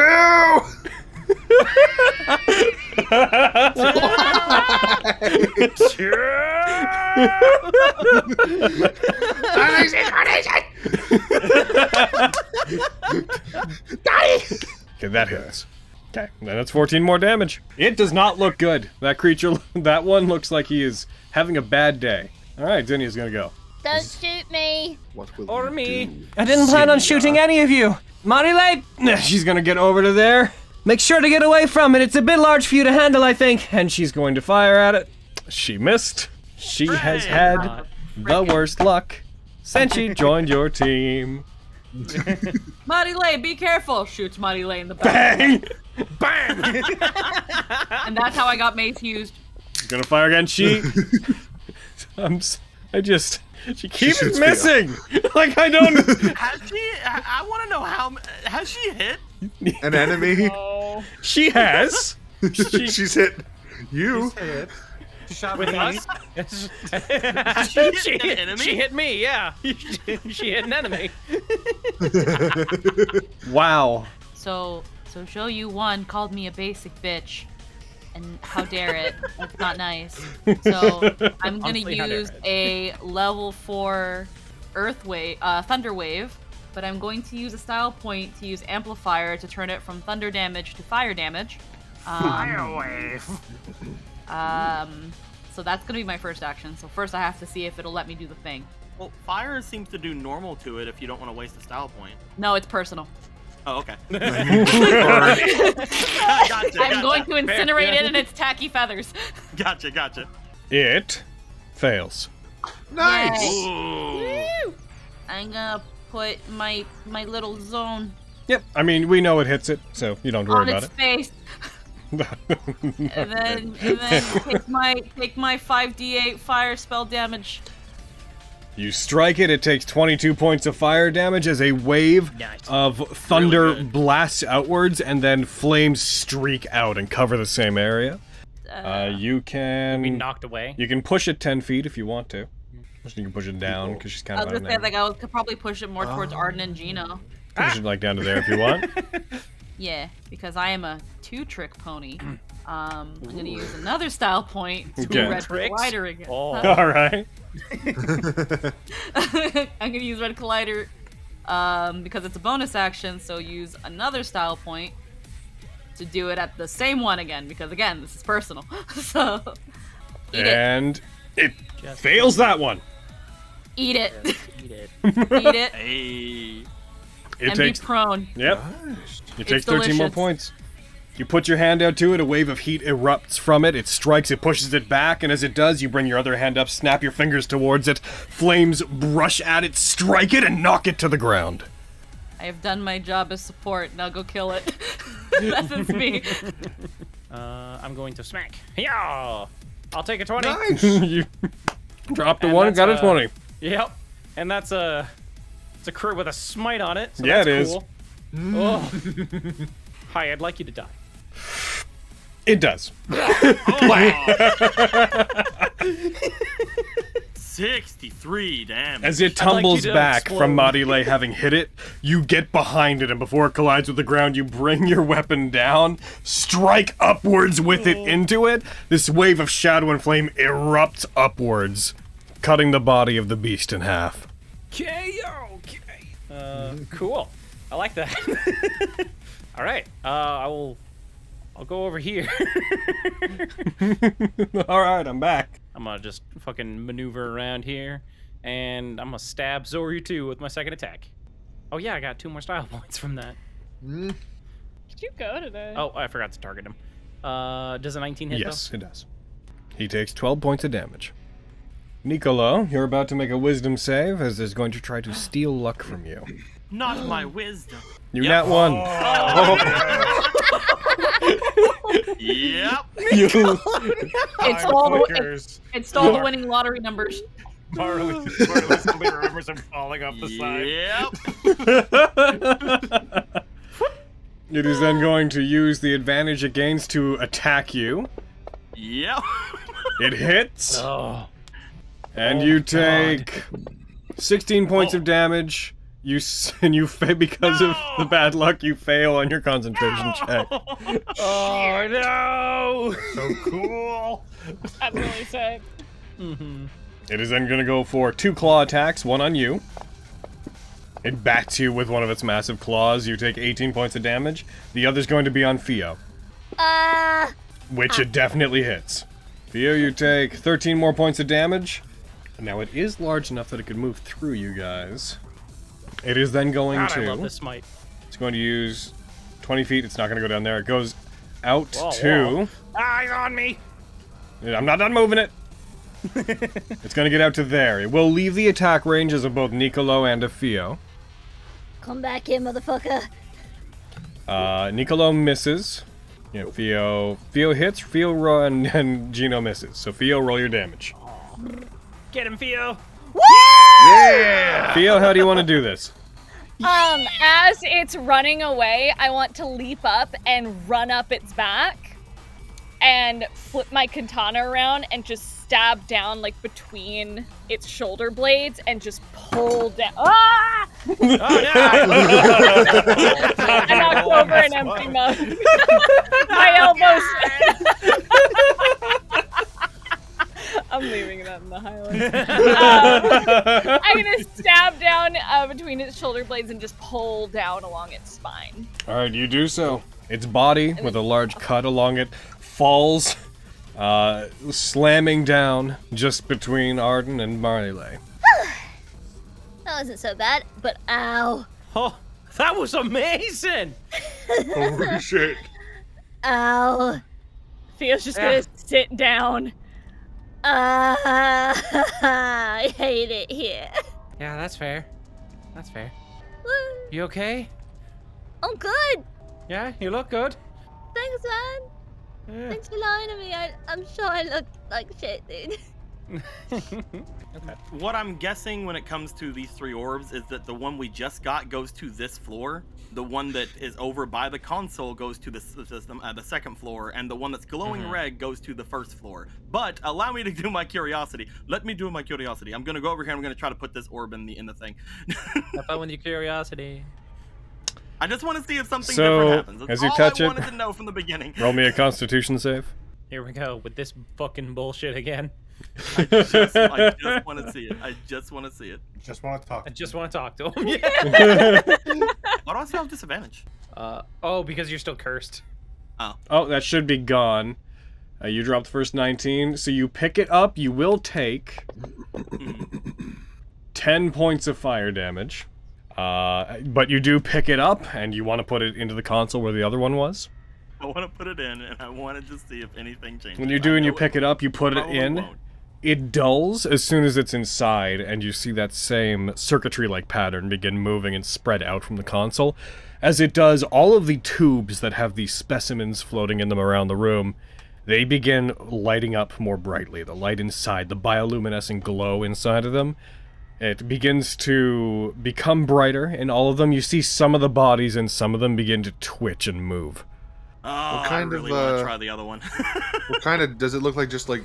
Okay, that hits. Okay, then that's 14 more damage. It does not look good. That creature, that one looks like he is having a bad day. All right, Zinnia's gonna go. Don't shoot me. What will Or you me. do? I didn't plan on shooting any of you. Marile! She's gonna get over to there. Make sure to get away from it. It's a bit large for you to handle, I think. And she's going to fire at it. She missed. She has had the worst luck since she joined your team. Marile, be careful! Shoots Marile in the back. Bang! Bang! And that's how I got mace used. Gonna fire again. She keeps shoots missing. Like I don't. Has she? I want to know how. Has she hit? An enemy? Oh. She has. She's hit you. She shot With me. us? She hit an enemy? She hit me, yeah. She hit an enemy. Wow. So show you one called me a basic bitch. And how dare it? That's not nice. So I'm gonna Honestly, how dare use it. a level 4 thunder wave, but I'm going to use a style point to use amplifier to turn it from thunder damage to fire damage. Fire wave. So that's gonna be my first action. So first I have to see if it'll let me do the thing. Well, fire seems to do normal to it if you don't want to waste a style point. No, it's personal. Oh, okay. I'm going to incinerate it in its tacky feathers. Gotcha. It fails. Nice. Yay. I'm gonna put my little zone Yep. I mean, we know it hits it, so you don't have to worry On about its it. face. And then take my 5d8 fire spell damage. You strike it, it takes 22 points of fire damage as a wave of thunder blasts outwards, and then flames streak out and cover the same area. You can be knocked away. You can push it 10 feet if you want to. You can push it down because she's kind I of was out gonna of say, like, I could probably push it more towards Arden and Gino. Push it like down to there if you want. Yeah, because I am a 2-trick pony. I'm gonna use another style point to Okay. Red Collider again. Oh. All right. I'm gonna use Red Collider because it's a bonus action, so use another style point to do it at the same one again, because again, this is personal. So, And it fails that one. eat it. Eat it. Eat it. Hey. It And takes be prone. Yep. You take It's 13 more delicious. points. You put your hand out to it, a wave of heat erupts from it, it strikes, it pushes it back, and as it does, you bring your other hand up, snap your fingers towards it, flames brush at it, strike it, and knock it to the ground. I have done my job as support. Now go kill it. That's me. I'm going to smack. Yeah. I'll take a 20. Nice. You dropped a And 1 and got a that's, 20. Yep. And that's it's a crit with a smite on it. So Yeah, that's it is. cool. Oh. Hi, I'd like you to die. It does. 63 damage. As it I'd like tumbles you to back explode. from Marile having hit it, you get behind it, and before it collides with the ground, you bring your weapon down, strike upwards with it into it. This wave of shadow and flame erupts upwards, cutting the body of the beast in half. KO. Cool. I like that. All right. I'll go over here. All right, I'm back. I'm gonna just fucking maneuver around here, and I'm gonna stab Zoryu 2 with my second attack. Oh yeah, I got 2 more style points from that. Did you go today? Oh, I forgot to target him. Does a 19 hit Yes, it does. He takes 12 points of damage. Nicolo, you're about to make a wisdom save, as is going to try to steal luck from you. Not my wisdom. You nat 1. Yep. It stole flickers. it stole the winning lottery numbers. Marley suddenly remembers him falling off the side. Yep. It is then going to use the advantage it gains to attack you. Yep. It hits, Oh. and you take 16 points of damage. You fail because of the bad luck. You fail on your concentration check. Oh no! So cool. That's really sad. It is then going to go for 2 claw attacks, one on you. It bats you with one of its massive claws. You take 18 points of damage. The other's going to be on Fio, which it definitely hits. Fio, you take 13 more points of damage. Now it is large enough that it could move through you guys. It is then going God, to... I love this smite. It's going to use 20 feet. It's not going to go down there. It goes out Whoa, to... whoa. Ah, he's on me! I'm not done moving it. It's going to get out to there. It will leave the attack ranges of both Nicolo and of Fio. Come back here, motherfucker. Nicolo misses. Yeah, Fio hits. Fio and Gino misses. So Fio, roll your damage. Get him, Fio! Yeah! Fio, how do you want to do this? As it's running away, I want to leap up and run up its back and flip my katana around and just stab down like between its shoulder blades and just pull down. Ah! Oh no! I knocked over an empty mug. My elbows. I'm leaving that in the highlights. I'm gonna stab down between its shoulder blades and just pull down along its spine. Alright, you do so. Its body, with a large cut along it, falls, slamming down just between Arden and Marley. That wasn't so bad, but ow. Oh, that was amazing! Holy shit. Ow. Fio's just gonna sit down. I hate it here. Yeah, that's fair. That's fair. You okay? I'm good. Yeah, you look good. Thanks, man. Yeah. Thanks for lying to me. I'm sure I look like shit, dude. Okay. What I'm guessing when it comes to these 3 orbs is that the one we just got goes to this floor. The one that is over by the console goes to the system, the second floor, and the one that's glowing red goes to the first floor. But allow me to do my curiosity. Let me do my curiosity. I'm gonna go over here. I'm gonna try to put this orb in the thing. Have fun with your curiosity. I just want to see if something different happens. That's as you all touch I wanted to know from the beginning. Roll me a Constitution save. Here we go with this fucking bullshit again. I just want to see it. I just want to see it. Just want to talk. I just want to talk to him. Yeah. Why do I still have disadvantage? Oh, because you're still cursed. Oh, that should be gone. You dropped the first 19, so you pick it up. You will take 10 points of fire damage. But you do pick it up, and you want to put it into the console where the other one was? I want to put it in, and I wanted to see if anything changes. When you do and you pick it up, you put it in. It dulls as soon as it's inside, and you see that same circuitry-like pattern begin moving and spread out from the console. As it does, all of the tubes that have these specimens floating in them around the room, they begin lighting up more brightly. The light inside, the bioluminescent glow inside of them, it begins to become brighter in all of them. You see some of the bodies, and some of them begin to twitch and move. Oh, I really want to try the other one. What kind of does it look like? Just like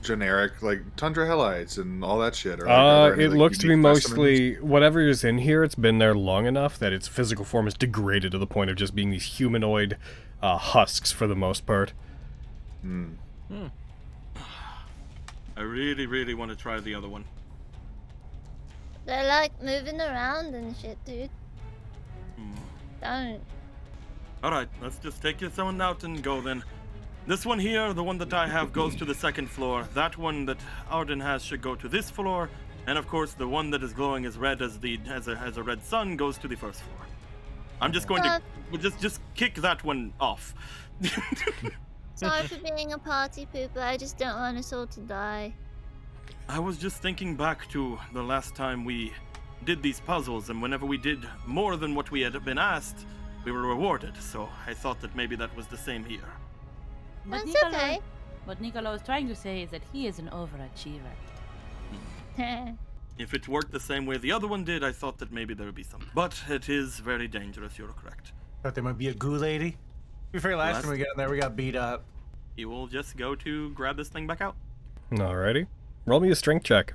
generic, like tundra helites and all that shit? Or it looks to be mostly whatever is in here. It's been there long enough that its physical form is degraded to the point of just being these humanoid husks for the most part. I really, really want to try the other one. They're like moving around and shit, dude. Don't. Alright, let's just take this one out and go then. This one here, the one that I have, goes to the second floor. That one that Arden has should go to this floor. And of course, the one that is glowing as red as a red sun goes to the first floor. I'm just going to just kick that one off. Sorry for being a party pooper. I just don't want us all to die. I was just thinking back to the last time we did these puzzles, and whenever we did more than what we had been asked, we were rewarded. So I thought that maybe that was the same here. That's okay. What Niccolo is trying to say is that he is an overachiever. If it worked the same way the other one did, I thought that maybe there would be something. But it is very dangerous, you're correct. Thought there might be a goo lady. To be fair, last time we got in there, we got beat up. You will just go to grab this thing back out. Alrighty. Roll me a strength check.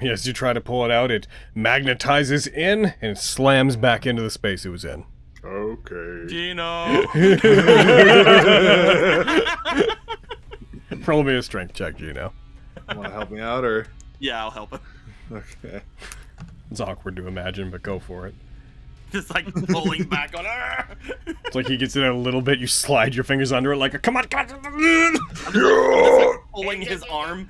As you try to pull it out, it magnetizes in, and it slams back into the space it was in. Okay. Gino! Roll me a strength check, Gino. Want to help me out, or? Yeah, I'll help him. Okay. It's awkward to imagine, but go for it. Just like pulling back on her. It's like he gets in a little bit, you slide your fingers under it like, come on, come on. I'm just like pulling his arm.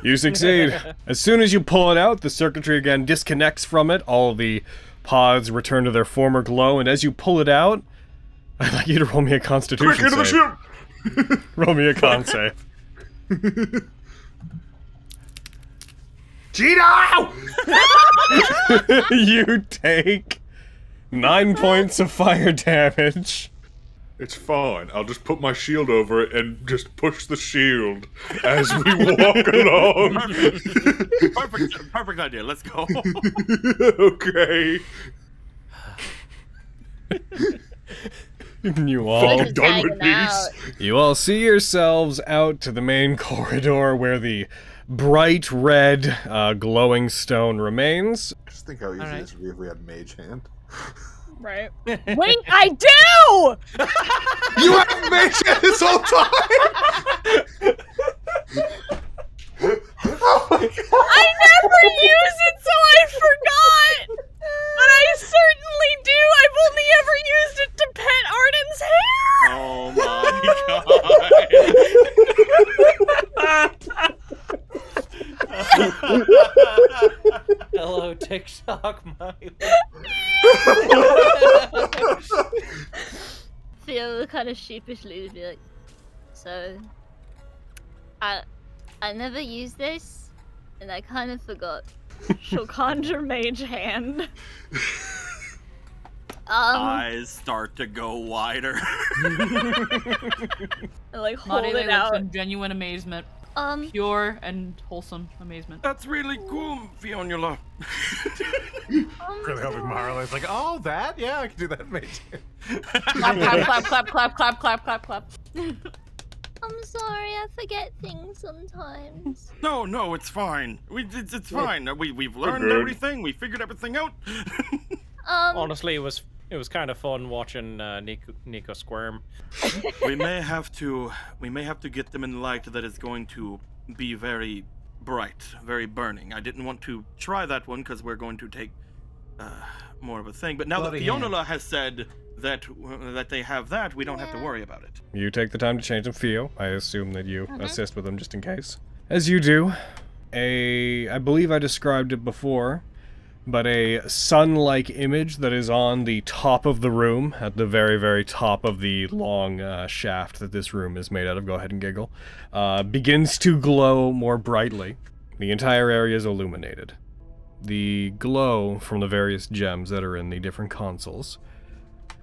You succeed. As soon as you pull it out, the circuitry again disconnects from it. All the pods return to their former glow, and as you pull it out, I'd like you to roll me a Constitution Quick, into the save. ship! Roll me a con save. Gino! You take 9 points of fire damage. It's fine. I'll just put my shield over it and just push the shield as we walk along. Perfect idea. Let's go. Okay. You all done with these. You all see yourselves out to the main corridor where the bright red glowing stone remains. Just think how easy this would be if we had Mage Hand. Right. Wait, I do! You haven't Mage Hand this whole time! Oh my God. I never use it, so I forgot! But I certainly do! I've only ever used it to pet Arden's hair! Oh my God. Hello, TikTok, my Feel kind of sheepishly to be like, so I never used this, and I kind of forgot. She'll conjure mage hand. eyes start to go wider. Like hold Marty it looks out. in genuine amazement. Pure and wholesome amazement. That's really cool, Fionnuala. Really hoping Marley's like, oh, that? Yeah, I can do that, mate. Clap, clap, clap, clap, clap, clap, clap, clap. I'm sorry, I forget things sometimes. No, it's fine. It's fine. We've learned good. everything. We figured everything out. Honestly, it was kind of fun watching Nico squirm. we may have to get them in light that is going to be very bright, very burning. I didn't want to try that one because we're going to take more of a thing. But now that Fionnuala has said that they have that, we don't have to worry about it. You take the time to change them, Fio. I assume that you assist with them just in case. As you do, I believe I described it before, but a sun-like image that is on the top of the room, at the very, very top of the long shaft that this room is made out of, go ahead and giggle, begins to glow more brightly. The entire area is illuminated. The glow from the various gems that are in the different consoles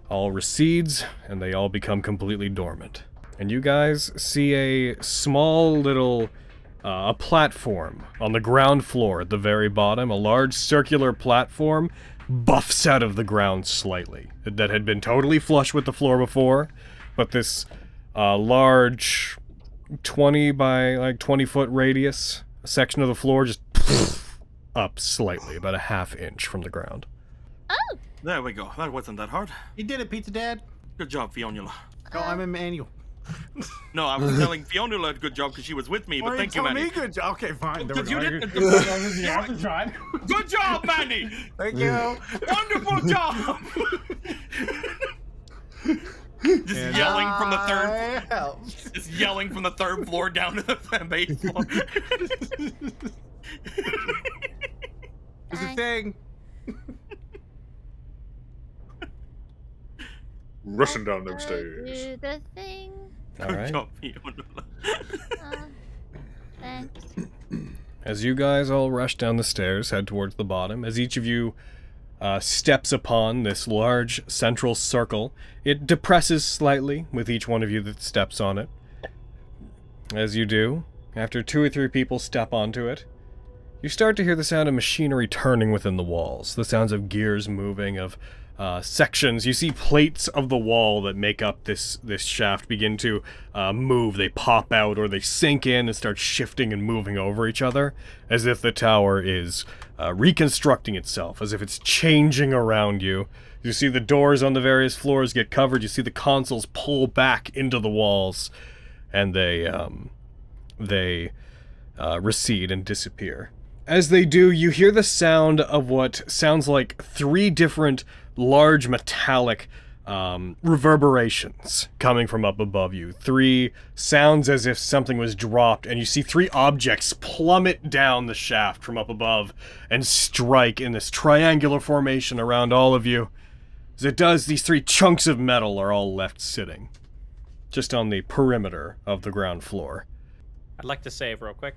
all recedes, and they all become completely dormant. And you guys see a small little a platform on the ground floor at the very bottom. A large circular platform buffs out of the ground slightly. That had been totally flush with the floor before, but this large 20 by like 20 foot radius section of the floor just up slightly, about a ½ inch from the ground. Oh! There we go. That wasn't that hard. You did it, Pizza Dad. Good job, Fionnuala. No, I'm Emmanuel. No, I was telling Fionnuala good job because she was with me, but thank you, Manny. Me good job. Okay, fine. Because you did. Tried. Good job, Manny. Thank you. Wonderful job. Just yelling from the third. Just yelling from the third floor down to the base floor. It's a thing. Rushing down them stairs. Do the thing. All right. Good job, Fionnuala. Thanks. As you guys all rush down the stairs, head towards the bottom, as each of you steps upon this large central circle, it depresses slightly with each one of you that steps on it. As you do, after 2 or 3 people step onto it, you start to hear the sound of machinery turning within the walls, the sounds of gears moving, of sections. You see plates of the wall that make up this shaft begin to move. They pop out or they sink in and start shifting and moving over each other, as if the tower is reconstructing itself, as if it's changing around you. You see the doors on the various floors get covered. You see the consoles pull back into the walls, and they recede and disappear. As they do, you hear the sound of what sounds like 3 different large metallic reverberations coming from up above you. 3 sounds as if something was dropped, and you see 3 objects plummet down the shaft from up above and strike in this triangular formation around all of you. As it does, these 3 chunks of metal are all left sitting just on the perimeter of the ground floor. I'd like to save real quick.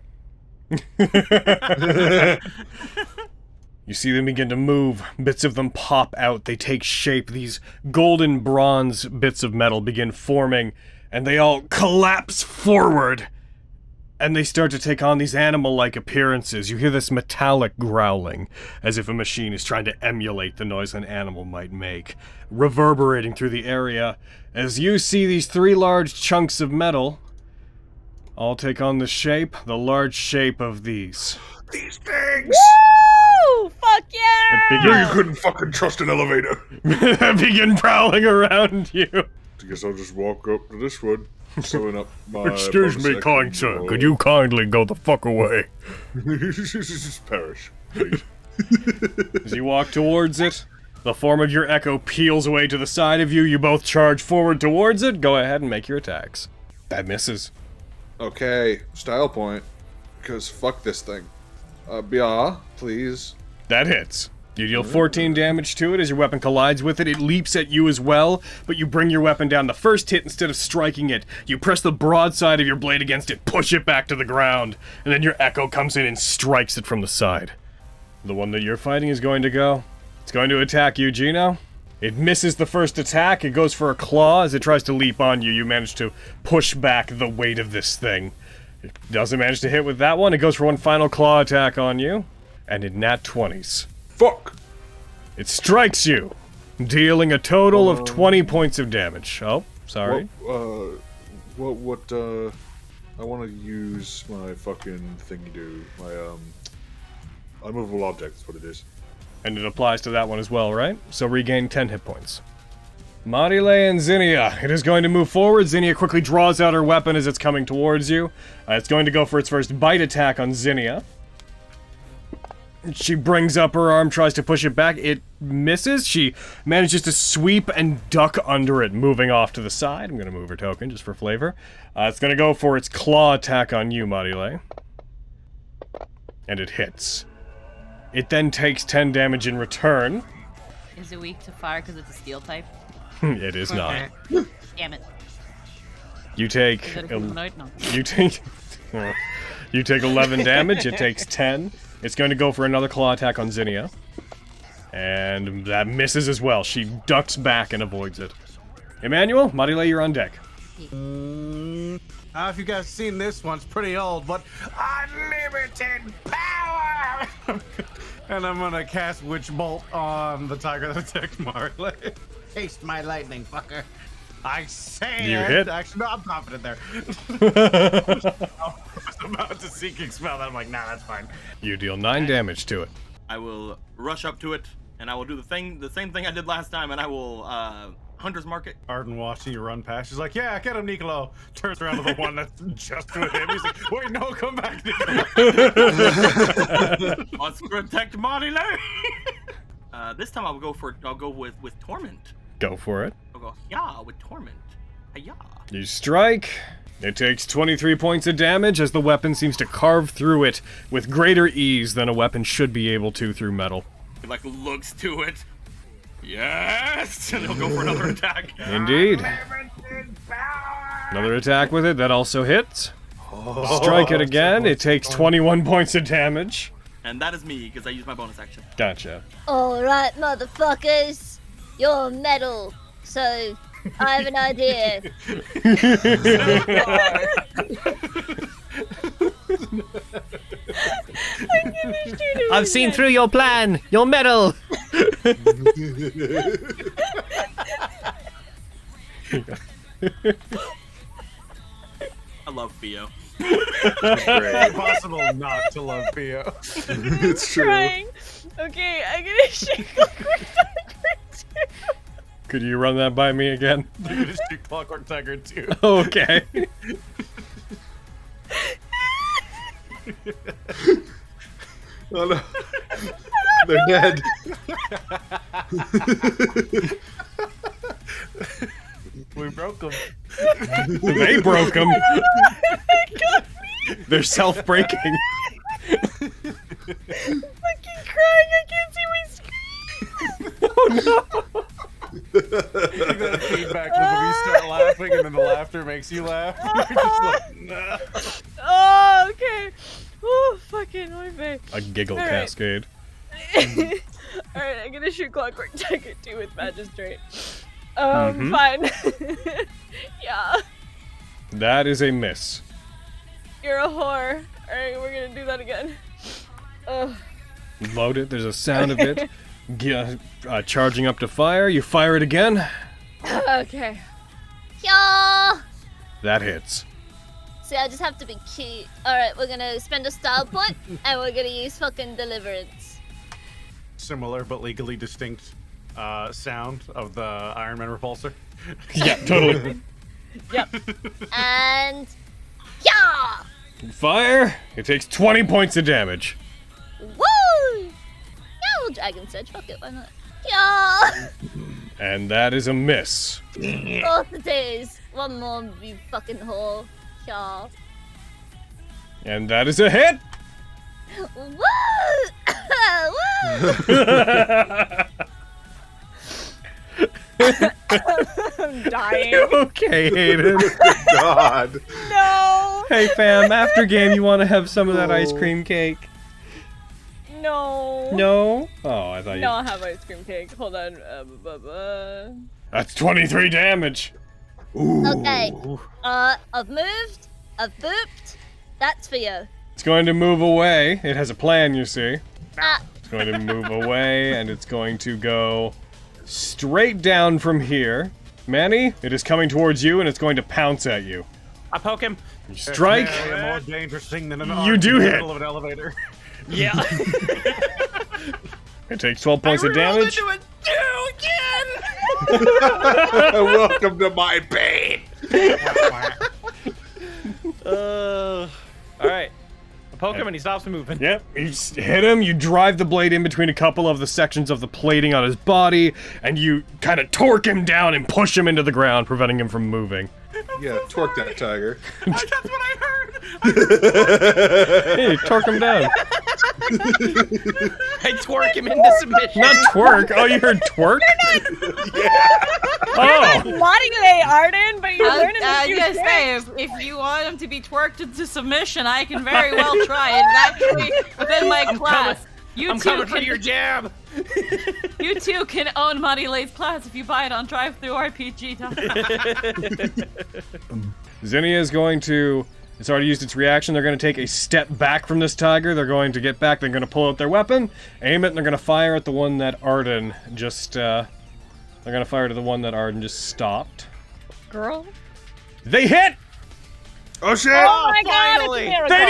You see them begin to move. Bits of them pop out. They take shape. These golden bronze bits of metal begin forming, and they all collapse forward. And they start to take on these animal-like appearances. You hear this metallic growling, as if a machine is trying to emulate the noise an animal might make, reverberating through the area, as you see these 3 large chunks of metal all take on the large shape of these things. Woo! Fuck yeah! You couldn't fucking trust an elevator. Begin prowling around you. I guess I'll just walk up to this one, sewing up my... Excuse me, kind sir. Could you kindly go the fuck away? Just perish, please. As you walk towards it, the form of your echo peels away to the side of you. You both charge forward towards it. Go ahead and make your attacks. That misses. Okay, style point. Because fuck this thing. Yeah, please. That hits. You deal 14 damage to it as your weapon collides with it. It leaps at you as well, but you bring your weapon down. The first hit, instead of striking it, you press the broadside of your blade against it, push it back to the ground, and then your echo comes in and strikes it from the side. The one that you're fighting is going to go. It's going to attack you, Gino. It misses the first attack. It goes for a claw. As it tries to leap on you, you manage to push back the weight of this thing. It doesn't manage to hit with that one. It goes for one final claw attack on you. And it nat 20s. Fuck! It strikes you, dealing a total of 20 points of damage. Oh, sorry. I want to use my fucking thingy-do. My, unmovable object is what it is. And it applies to that one as well, right? So regain 10 hit points. Marile and Zinnia. It is going to move forward. Zinnia quickly draws out her weapon as it's coming towards you. It's going to go for its first bite attack on Zinnia. She brings up her arm, tries to push it back. It misses. She manages to sweep and duck under it, moving off to the side. I'm going to move her token just for flavor. It's going to go for its claw attack on you, Marile. And it hits. It then takes 10 damage in return. Is it weak to fire because it's a steel type? It is not. Damn it. You take... Is it a humanoid? No. You take... you take 11 damage. It takes 10. It's going to go for another claw attack on Zinnia. And that misses as well. She ducks back and avoids it. Emmanuel, Marile, you're on deck. I don't know if you guys seen this one, it's pretty old, but unlimited power! And I'm gonna cast Witch Bolt on the tiger that attacked Marley. Taste my lightning, fucker. I say You it. hit? Actually, no, I'm confident there. I was about to Seeking Spell that. I'm like, nah, that's fine. You deal 9 damage to it. I will rush up to it, and I will do the same thing I did last time, and I will Hunter's Market. Arden watching you run past. She's like, yeah, get him, Nicolo. Turns around to the one that's just with him. He's like, wait, no, come back, Nicolo. Let's protect Marile. This time I'll go with Torment. Go for it. I'll go, yeah, with Torment. Yeah. You strike. It takes 23 points of damage as the weapon seems to carve through it with greater ease than a weapon should be able to through metal. He like looks to it. Yes! And he'll go for another attack. Indeed. Another attack with it, that also hits. Strike it again, it takes 21 points of damage. And that is me, because I used my bonus action. Gotcha. Alright, motherfuckers. You're metal, so I have an idea. I've seen through your plan. You're metal. I love Theo. It's impossible not to love Theo. It's true. Crying. Okay, I'm gonna shake Clockwork Tiger too. Could you run that by me again? You're gonna shoot Clockwork Tiger too. Okay. Oh no. They're dead. We broke them. They broke them. They're self-breaking. I'm fucking crying. I can't see my screen. Oh no. You got a feedback loop where you start laughing and then the laughter makes you laugh. You're just like, nah. Oh, okay. Oh, fucking my face. A giggle All right. cascade. Alright, I'm gonna shoot Clockwork Tiger 2 with Magistrate. Fine. Yeah. That is a miss. You're a whore. Alright, we're gonna do that again. Ugh. Load it, there's a sound of it. Charging up to fire. You fire it again. Okay. Yeah. That hits. See, I just have to be cute. Alright, we're gonna spend a style point, and we're gonna use fucking Deliverance. Similar but legally distinct sound of the Iron Man repulsor. Yeah, totally. Yep. And yeah. Fire. It takes 20 points of damage. Woo! Yeah, we'll Dragon Surge. Fuck it, why not? Yeah. And that is a miss. Both the days. One more, you fucking whore. Yeah. And that is a hit. Woo! Woo! I'm dying. Okay, Hayden. God. No. Hey fam, after game you want to have some of that ice cream cake? No. No? Oh, I thought you... No, I'll have ice cream cake. Hold on. That's 23 damage. Ooh. Okay. I've moved. I've booped. That's for you. It's going to move away. It has a plan, you see. Ah. It's going to move away, and it's going to go straight down from here. Manny, it is coming towards you, and it's going to pounce at you. I poke him. You strike. It's a more dangerous thing than an You arc do in the hit. middle of an elevator. Yeah. It takes 12 points of damage. Into it again. Welcome to my pain. All right. I poke him and he stops moving. Yep, you just hit him, you drive the blade in between a couple of the sections of the plating on his body, and you kind of torque him down and push him into the ground, preventing him from moving. Yeah, twerk that tiger. That's what I heard. Hey, torque him down. I twerk him into submission. Not twerk. Oh, you heard twerk? Oh. Modulate, Arden, but you're learning I this new gotta say, trick. if you want him to be twerked into submission, I can very well try it. It's actually within my class. I'm coming for your jab. You too can own Modulate's class if you buy it on DriveThruRPG.com. Zinnia is going to... It's already used its reaction. They're going to take a step back from this tiger. They're going to get back. They're going to pull out their weapon, aim it, and they're going to fire at the one that Arden just... They're going to fire to the one that Arden just stopped. Girl. They hit! Oh shit! Oh my god, finally. it's a miracle. They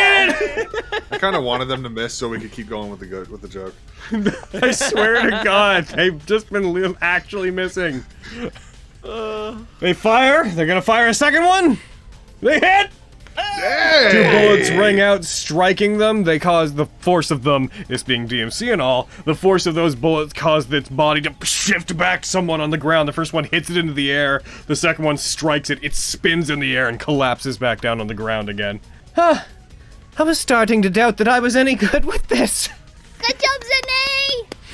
did it! I kind of wanted them to miss so we could keep going with the joke. I swear to God, they've just been actually missing. They fire. They're going to fire a second one. They hit! Hey! 2 bullets ring out, striking them. They cause the force of them, this being DMC and all, the force of those bullets caused its body to shift back somewhat on the ground. The first one hits it into the air. The second one strikes it. It spins in the air and collapses back down on the ground again. Huh. I was starting to doubt that I was any good with this. Good job,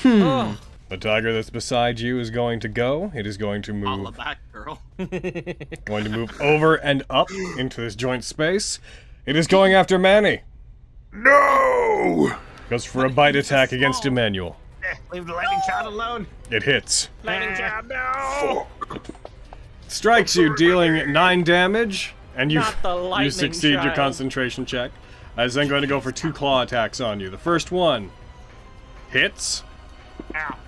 Zinni! The tiger that's beside you is going to go. It is going to All move. of that, girl. Going to move over and up into this joint space. It is going after Manny. No! Goes for a bite attack against Emmanuel. Leave the lightning child alone. It hits. Lightning jab, no. Strikes you, dealing 9 damage, and you Not the lightning you succeed your child. concentration check. I was then going to go for 2 claw attacks on you. The first one hits. Ow.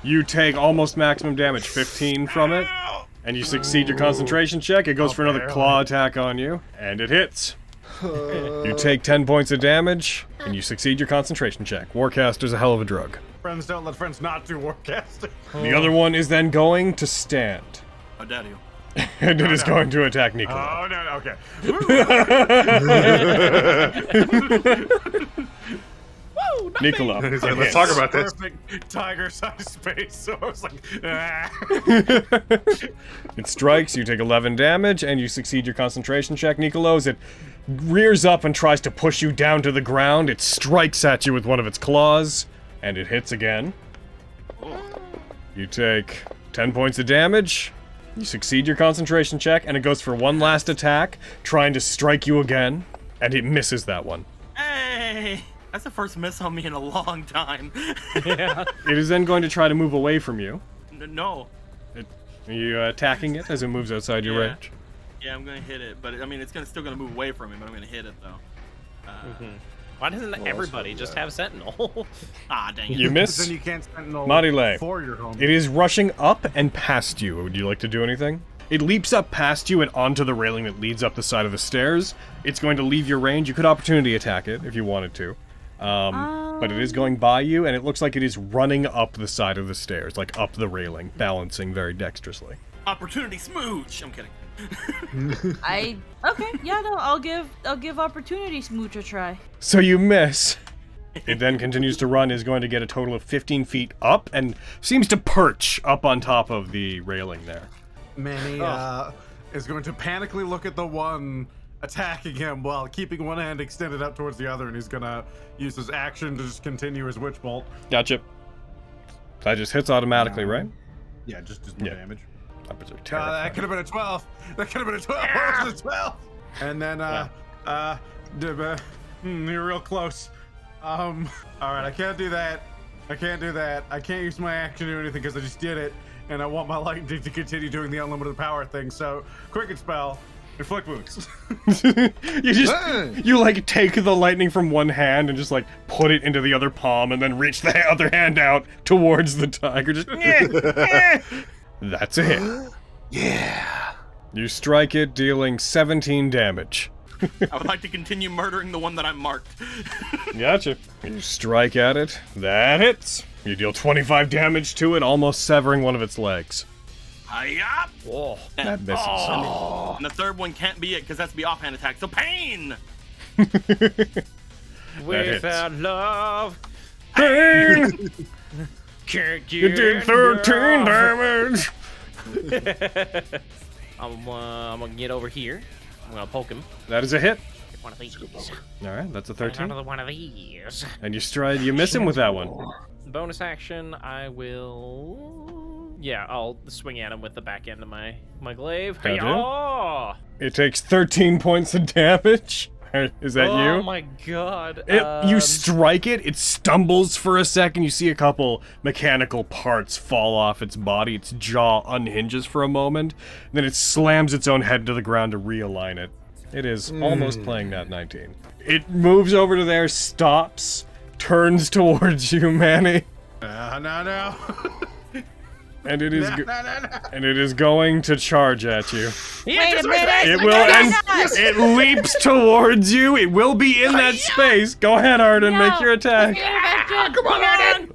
You take almost maximum damage, 15 from it, and you succeed your concentration check. It goes for another claw attack on you, and it hits. You take 10 points of damage, and you succeed your concentration check. Warcaster's a hell of a drug. Friends don't let friends not do warcasting. The other one is then going to stand, Oh, daddy. and it is going to attack Nicola. Oh, no, okay. Nicola, He's like, it let's hits. talk about this. Perfect tiger-sized space, so I was like, ah. It strikes, you take 11 damage, and you succeed your concentration check, Nicola. As it rears up and tries to push you down to the ground, it strikes at you with one of its claws, and it hits again. You take 10 points of damage, you succeed your concentration check, and it goes for one last attack, trying to strike you again, and it misses that one. Hey! That's the first miss on me in a long time. Yeah. It is then going to try to move away from you. No. Are you attacking it as it moves outside your Yeah. range? Yeah, I'm gonna hit it, but I mean, it's still gonna move away from me, but I'm gonna hit it though. Why doesn't everybody just have Sentinel? Ah, dang it. You Then miss. you can't sentinel Marile. for your home. It is rushing up and past you. Would you like to do anything? It leaps up past you and onto the railing that leads up the side of the stairs. It's going to leave your range. You could opportunity attack it if you wanted to. But it is going by you, and it looks like it is running up the side of the stairs, like up the railing, balancing very dexterously. Opportunity smooch. I'm kidding. Okay, yeah, no, I'll give Opportunity Smooch a try. So you miss. It then continues to run, is going to get a total of 15 feet up, and seems to perch up on top of the railing there. Manny is going to panically look at the one attacking him while keeping one hand extended out towards the other, and he's gonna use his action to just continue his witch bolt. Gotcha. That just hits automatically, right? Yeah, just more Yeah. damage. Numbers are That terrifying. could have been a 12. That could have been a 12. What was a 12? And then, you're real close. All right, I can't do that. I can't use my action to do anything because I just did it, and I want my lightning to continue doing the unlimited power thing. So, quicken spell, inflict wounds. you like take the lightning from one hand and just like put it into the other palm, and then reach the other hand out towards the tiger. Just That's a hit. Yeah. You strike it, dealing 17 damage. I would like to continue murdering the one that I'm marked. Gotcha. You strike at it. That hits. You deal 25 damage to it, almost severing one of its legs. Hi-yap! Whoa. That misses. Oh. And the third one can't be it because that's the offhand attack. So pain! Without love, Pain! can't You did 13 damage! I'm gonna get over here. I'm gonna poke him. That is a hit. Get one of these. Alright, that's a 13. Another one of these. And you miss him with that one. Bonus action, I will... Yeah, I'll swing at him with the back end of my glaive. That'll do. Hi-yah! It takes 13 points of damage. Is that you? Oh my god. You strike it, it stumbles for a second, you see a couple mechanical parts fall off its body, its jaw unhinges for a moment, then it slams its own head to the ground to realign it. It is almost playing Nat19. It moves over to there, stops, turns towards you, Manny. No. And it is and it is going to charge at you. Wait a minute! It will and it leaps towards you. It will be in that space. Go ahead, Arden, make your attack. Come on, Arden!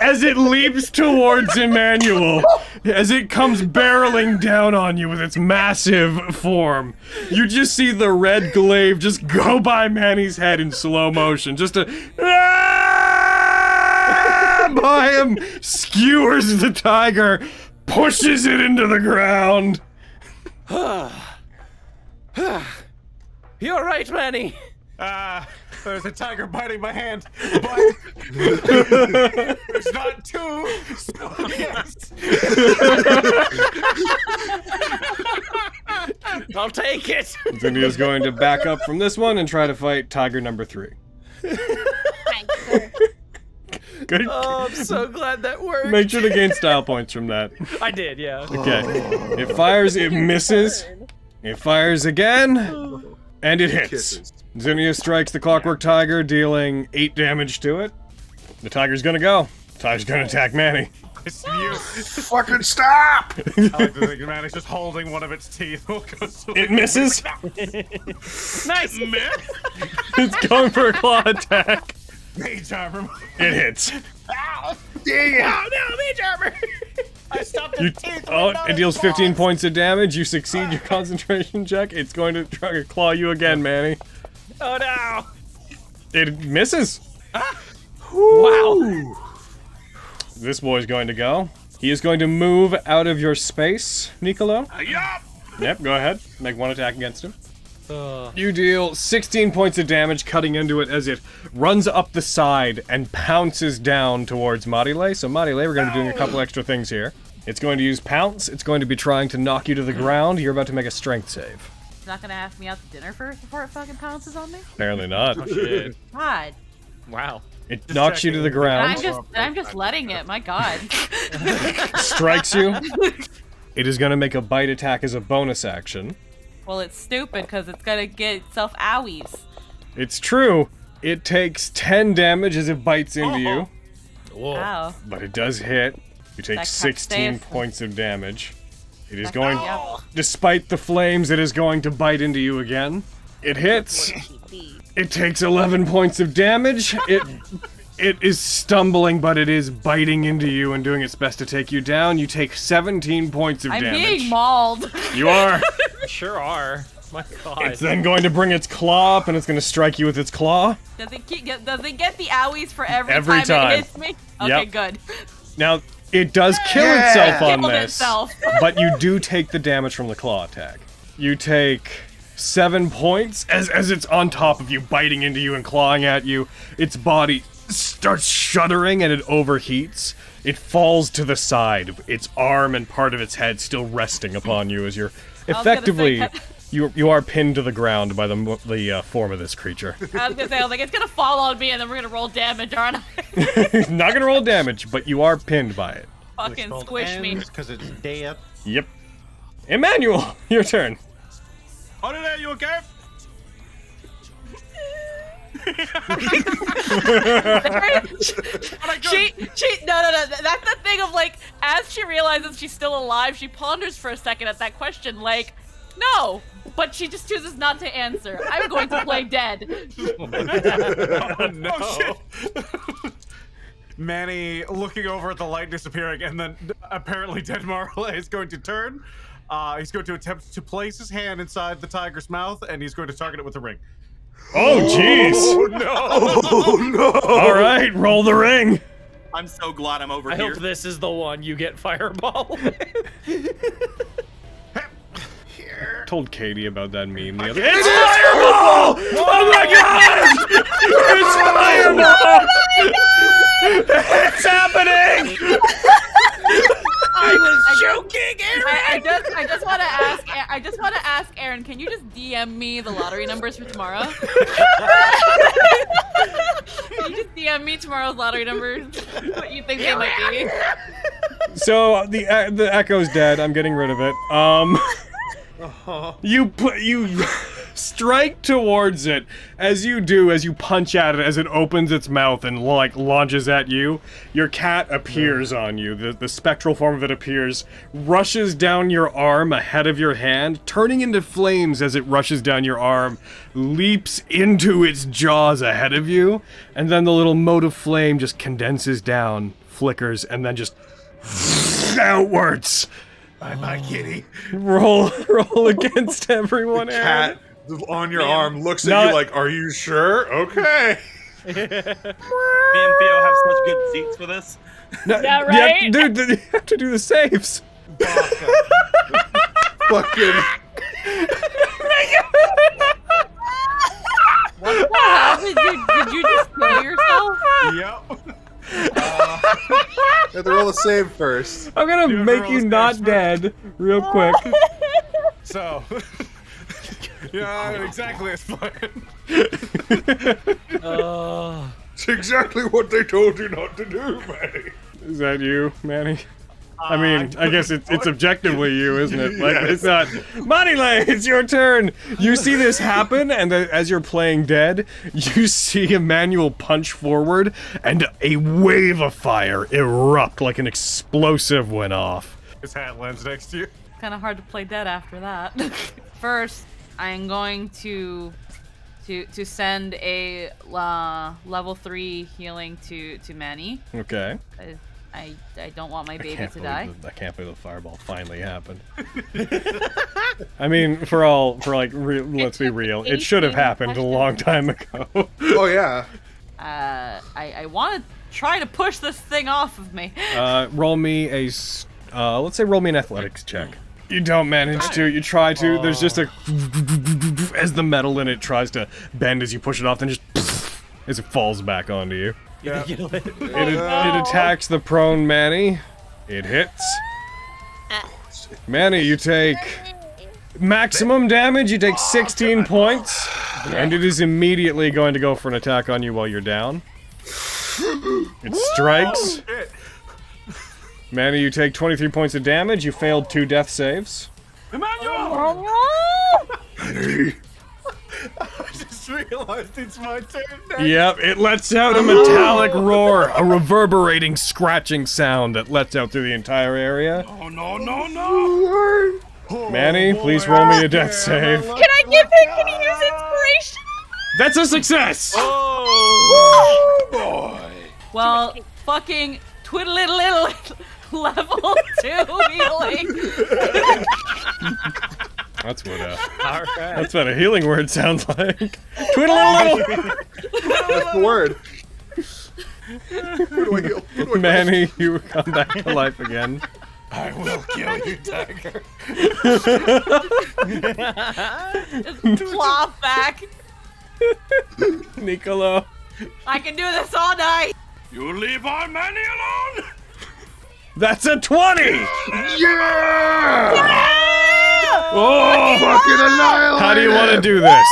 As it leaps towards Emmanuel, as it comes barreling down on you with its massive form, you just see the red glaive just go by Manny's head in slow motion. Just a by him, skewers the tiger, pushes it into the ground. You alright, Manny? There's a tiger biting my hand, but there's not two, so yes. I'll take it. Zinnia's going to back up from this one and try to fight tiger number 3. Good. Oh, I'm so glad that worked. Make sure to gain style points from that. I did, yeah. Okay. It fires, it misses. It fires again, and it hits. Kisses. Zinnia strikes the Clockwork Tiger, dealing 8 damage to it. The tiger's gonna go. Tiger's gonna attack Manny. Fucking stop! I like to think, man, it's just holding one of its teeth. It misses. Nice. It's going for a claw attack. Mage armor. It hits. Ow! Yeah. No, mage armor. I stopped You, its teeth. oh, it deals 15 points of damage. You succeed your concentration check. It's going to try to claw you again, Manny. Oh no. It misses. Wow. This boy's going to go. He is going to move out of your space, Nicolo. Yup! Yep, go ahead. Make one attack against him. You deal 16 points of damage cutting into it as it runs up the side and pounces down towards Marile. So Marile, we're going to be doing a couple extra things here. It's going to use Pounce. It's going to be trying to knock you to the ground. You're about to make a strength save. It's not gonna ask me out to dinner first before it fucking pounces on me? Apparently not. Oh shit. God. Wow. It knocks you to the ground. I'm just letting it, my god. Strikes you. It is going to make a bite attack as a bonus action. Well, it's stupid because it's gonna get itself owies. It's true. It takes 10 damage as it bites into you. Wow. But it does hit. You take That cuts 16 safe. points of damage. It is going, despite the flames, it is going to bite into you again. It hits. It takes 11 points of damage. It is stumbling, but it is biting into you and doing its best to take you down. You take 17 points of I'm damage. being mauled. You are. Sure are. My god. It's then going to bring its claw up, and it's going to strike you with its claw. Does it get the owies for every Every time. it hits me? Okay, Yep. good. Now, it does kill itself on Killed this, itself. but you do take the damage from the claw attack. You take 7 points as it's on top of you, biting into you and clawing at you. Its body starts shuddering and it overheats. it falls to the side, its arm and part of its head still resting upon you as you're effectively you are pinned to the ground by the form of this creature. I was gonna say, it's gonna fall on me and then we're gonna roll damage, aren't I? Not gonna roll damage, but you are pinned by it. Fucking squish me. Because it's dead. Yep. Emmanuel, your turn. Holiday, you okay? No. That's the thing of like, as she realizes she's still alive, she ponders for a second at that question, like, no, but she just chooses not to answer. I'm going to play dead. Oh, no. Oh, shit. Manny looking over at the light disappearing, and then apparently dead Marley is going to turn. He's going to attempt to place his hand inside the tiger's mouth, and he's going to target it with a ring. Oh, jeez! Oh, no! Oh, no! All right, roll the ring. I'm so glad I'm over I here. hope this is the one you get fireball. Told Katie about that meme the other day. It's fireball! Oh my god! It's fireball! It's happening! I was joking, Aaron. I just want to ask Aaron, can you just DM me the lottery numbers for tomorrow? Can you just DM me tomorrow's lottery numbers? What you think they might be? So the echo's dead. I'm getting rid of it. You strike towards it. As you do, as you punch at it, as it opens its mouth and like launches at you, your cat appears on you. The spectral form of it appears, rushes down your arm ahead of your hand, turning into flames as it rushes down your arm, leaps into its jaws ahead of you, and then the little mote of flame just condenses down, flickers, and then just outwards. Bye-bye, kitty. Roll against everyone, Aaron. Cat on your arm looks at you like, are you sure? Okay. Me and Theo have such good seats for this. No, Yeah, right? You have to do the saves. Fucking. What happened? Did you just kill yourself? Yep. You have to roll a save first. I'm gonna make you not dead real quick. So. Yeah, exactly as planned. It's exactly what they told you not to do, Manny. Is that you, Manny? I mean, I guess it's objectively you, isn't it? Like, it's not. Moneylay, it's your turn! You see this happen, and as you're playing dead, you see Emmanuel punch forward, and a wave of fire erupt like an explosive went off. His hat lands next to you. Kind of hard to play dead after that. First, I'm going to send a level 3 healing to Manny. Okay. I don't want my baby to die. I can't believe the fireball finally happened. I mean, let's be real. It should have happened a long time ago. Oh yeah. I want to try to push this thing off of me. Roll me let's say roll me an athletics check. You don't manage to, you try to, there's just a as the metal in it tries to bend as you push it off, then just as it falls back onto you. Yeah. It attacks the prone Manny. It hits. Manny, you take maximum damage. You take 16 points. And it is immediately going to go for an attack on you while you're down. It strikes. Manny, you take 23 points of damage. You failed 2 death saves. Emmanuel! I just realized it's my turn next. Yep, it lets out a metallic roar, a reverberating, scratching sound that lets out through the entire area. Oh, no. Manny, please roll me a death save. Can I give him? Can he use inspiration? That's a success! Oh, boy. Well, fucking twiddle-little level 2 healing. That's what a healing word sounds like. Twiddle. That's the word. Who do I heal? Manny, you come back to life again. I will kill you, Tiger. Just plop back. Nicolo. I can do this all night. You leave our Manny alone? That's a 20! Yeah! Oh! Fucking annihilate! How do you want to do this?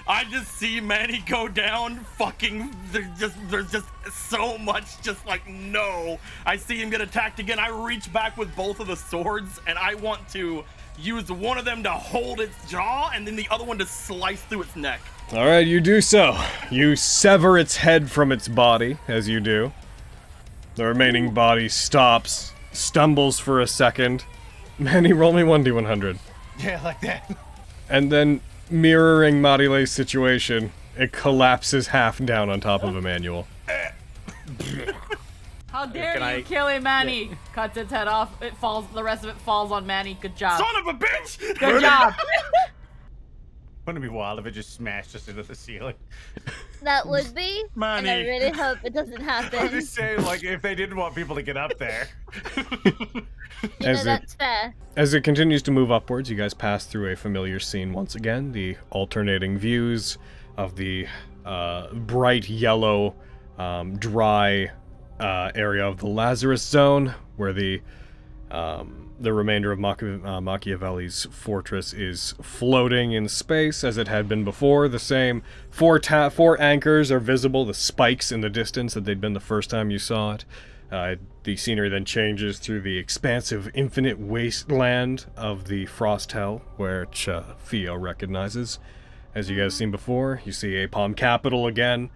I just see Manny go down, fucking, there's just so much, just like, no. I see him get attacked again. I reach back with both of the swords, and I want to use one of them to hold its jaw, and then the other one to slice through its neck. Alright, you do so. You sever its head from its body, as you do. The remaining body stops, stumbles for a second. Manny, roll me 1d100. Yeah, like that. And then, mirroring Marile's situation, it collapses half down on top of Emmanuel. How dare you kill him, Manny? Yeah. Cuts its head off. It falls. The rest of it falls on Manny. Good job. Son of a bitch! Good job. Wouldn't it be wild if it just smashed us into the ceiling? That would be, Manny. and I really hope it doesn't happen. I'm just saying, like, if they didn't want people to get up there. That's fair. As it continues to move upwards, you guys pass through a familiar scene once again. The alternating views of the bright yellow, dry area of the Lazarus Zone, where the remainder of Machiavelli's fortress is floating in space as it had been before. The same four anchors are visible, the spikes in the distance that they'd been the first time you saw it. The scenery then changes through the expansive infinite wasteland of the Frost Hell, which Theo recognizes. As you guys seen before, you see Apom Capital again.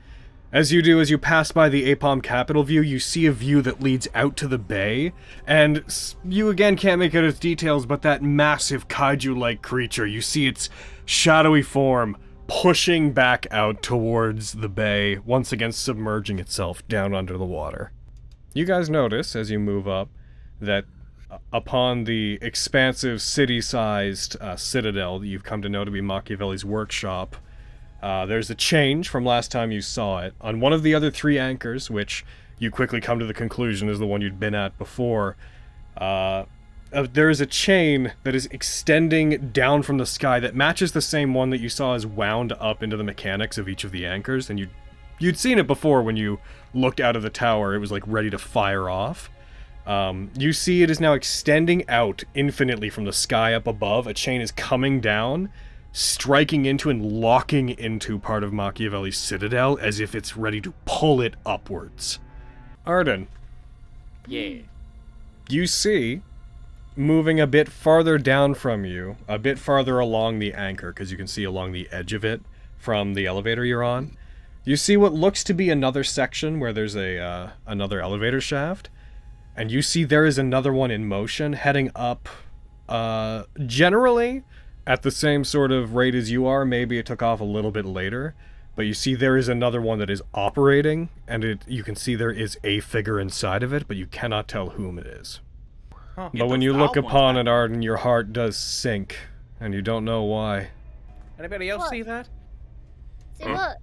As you do, as you pass by the Apom Capital view, you see a view that leads out to the bay, and you again can't make out its details, but that massive kaiju-like creature, you see its shadowy form pushing back out towards the bay, once again submerging itself down under the water. You guys notice, as you move up, that upon the expansive city-sized citadel that you've come to know to be Machiavelli's workshop, there's a change from last time you saw it. On one of the other three anchors, which you quickly come to the conclusion is the one you'd been at before, there is a chain that is extending down from the sky that matches the same one that you saw as wound up into the mechanics of each of the anchors, and you'd seen it before when you looked out of the tower. It was like ready to fire off. You see it is now extending out infinitely from the sky up above. A chain is coming down, striking into and locking into part of Machiavelli's citadel as if it's ready to pull it upwards. Arden. Yeah. You see, moving a bit farther down from you, a bit farther along the anchor, because you can see along the edge of it from the elevator you're on, you see what looks to be another section where there's another elevator shaft, and you see there is another one in motion heading up, generally at the same sort of rate as you are. Maybe it took off a little bit later, but you see there is another one that is operating, and you can see there is a figure inside of it, but you cannot tell whom it is. Huh. But when you look upon it, Arden, your heart does sink, and you don't know why. Anybody else see that? See what?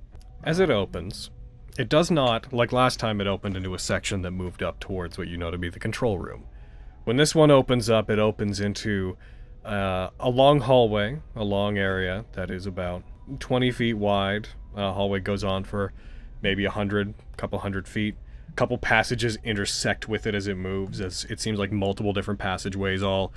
As it opens, it does not, like last time, it opened into a section that moved up towards what you know to be the control room. When this one opens up, it opens into a long hallway, a long area that is about 20 feet wide. Hallway goes on for maybe couple hundred feet. A couple passages intersect with it as it moves, as it seems like multiple different passageways all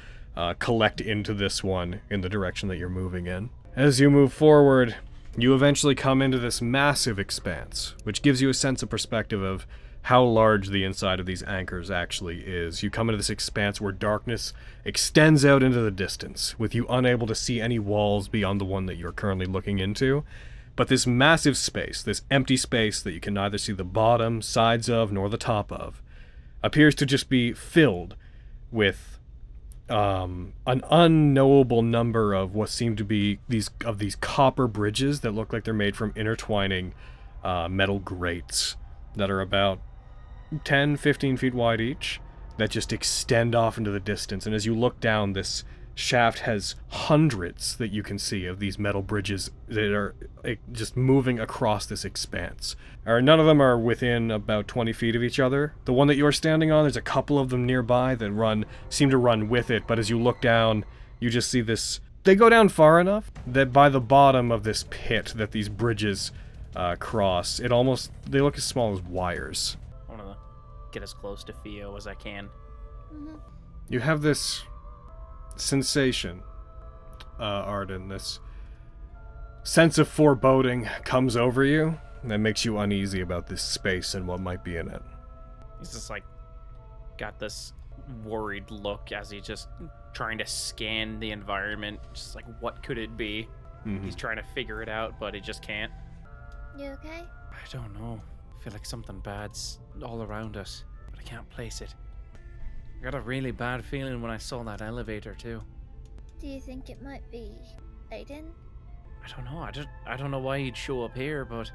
collect into this one in the direction that you're moving in. As you move forward, you eventually come into this massive expanse, which gives you a sense of perspective of how large the inside of these anchors actually is. You come into this expanse where darkness extends out into the distance, with you unable to see any walls beyond the one that you're currently looking into. But this massive space, this empty space that you can neither see the bottom, sides of, nor the top of, appears to just be filled with an unknowable number of what seem to be these copper bridges that look like they're made from intertwining metal grates that are about 10-15 feet wide each, that just extend off into the distance. And as you look down, this shaft has hundreds that you can see of these metal bridges that are just moving across this expanse. None of them are within about 20 feet of each other. The one that you're standing on, there's a couple of them nearby that seem to run with it, but as you look down, you just see this. They go down far enough that by the bottom of this pit that these bridges cross, they look as small as wires. get as close to Theo as I can. You have this sensation, Arden, this sense of foreboding comes over you that makes you uneasy about this space and what might be in it. He's just like, got this worried look as he's just trying to scan the environment, just like, what could it be? He's trying to figure it out, but he just can't. You okay? I don't know. I feel like something bad's all around us, but I can't place it. I got a really bad feeling when I saw that elevator too. Do you think it might be Aiden? I don't know. I don't know why he'd show up here, but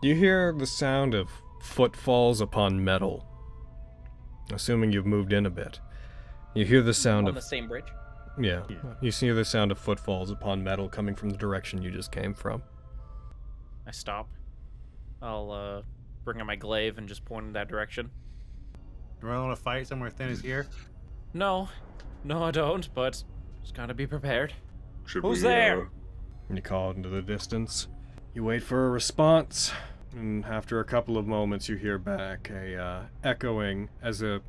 You hear the sound of footfalls upon metal. Assuming you've moved in a bit. You hear the sound on of... the same bridge. Yeah. You hear the sound of footfalls upon metal coming from the direction you just came from. I stop. I'll bring out my glaive and just point in that direction. You really want to fight somewhere thin as here? No, I don't, but just gotta be prepared. Who's there? You call into the distance. You wait for a response, and after a couple of moments you hear back a echoing as a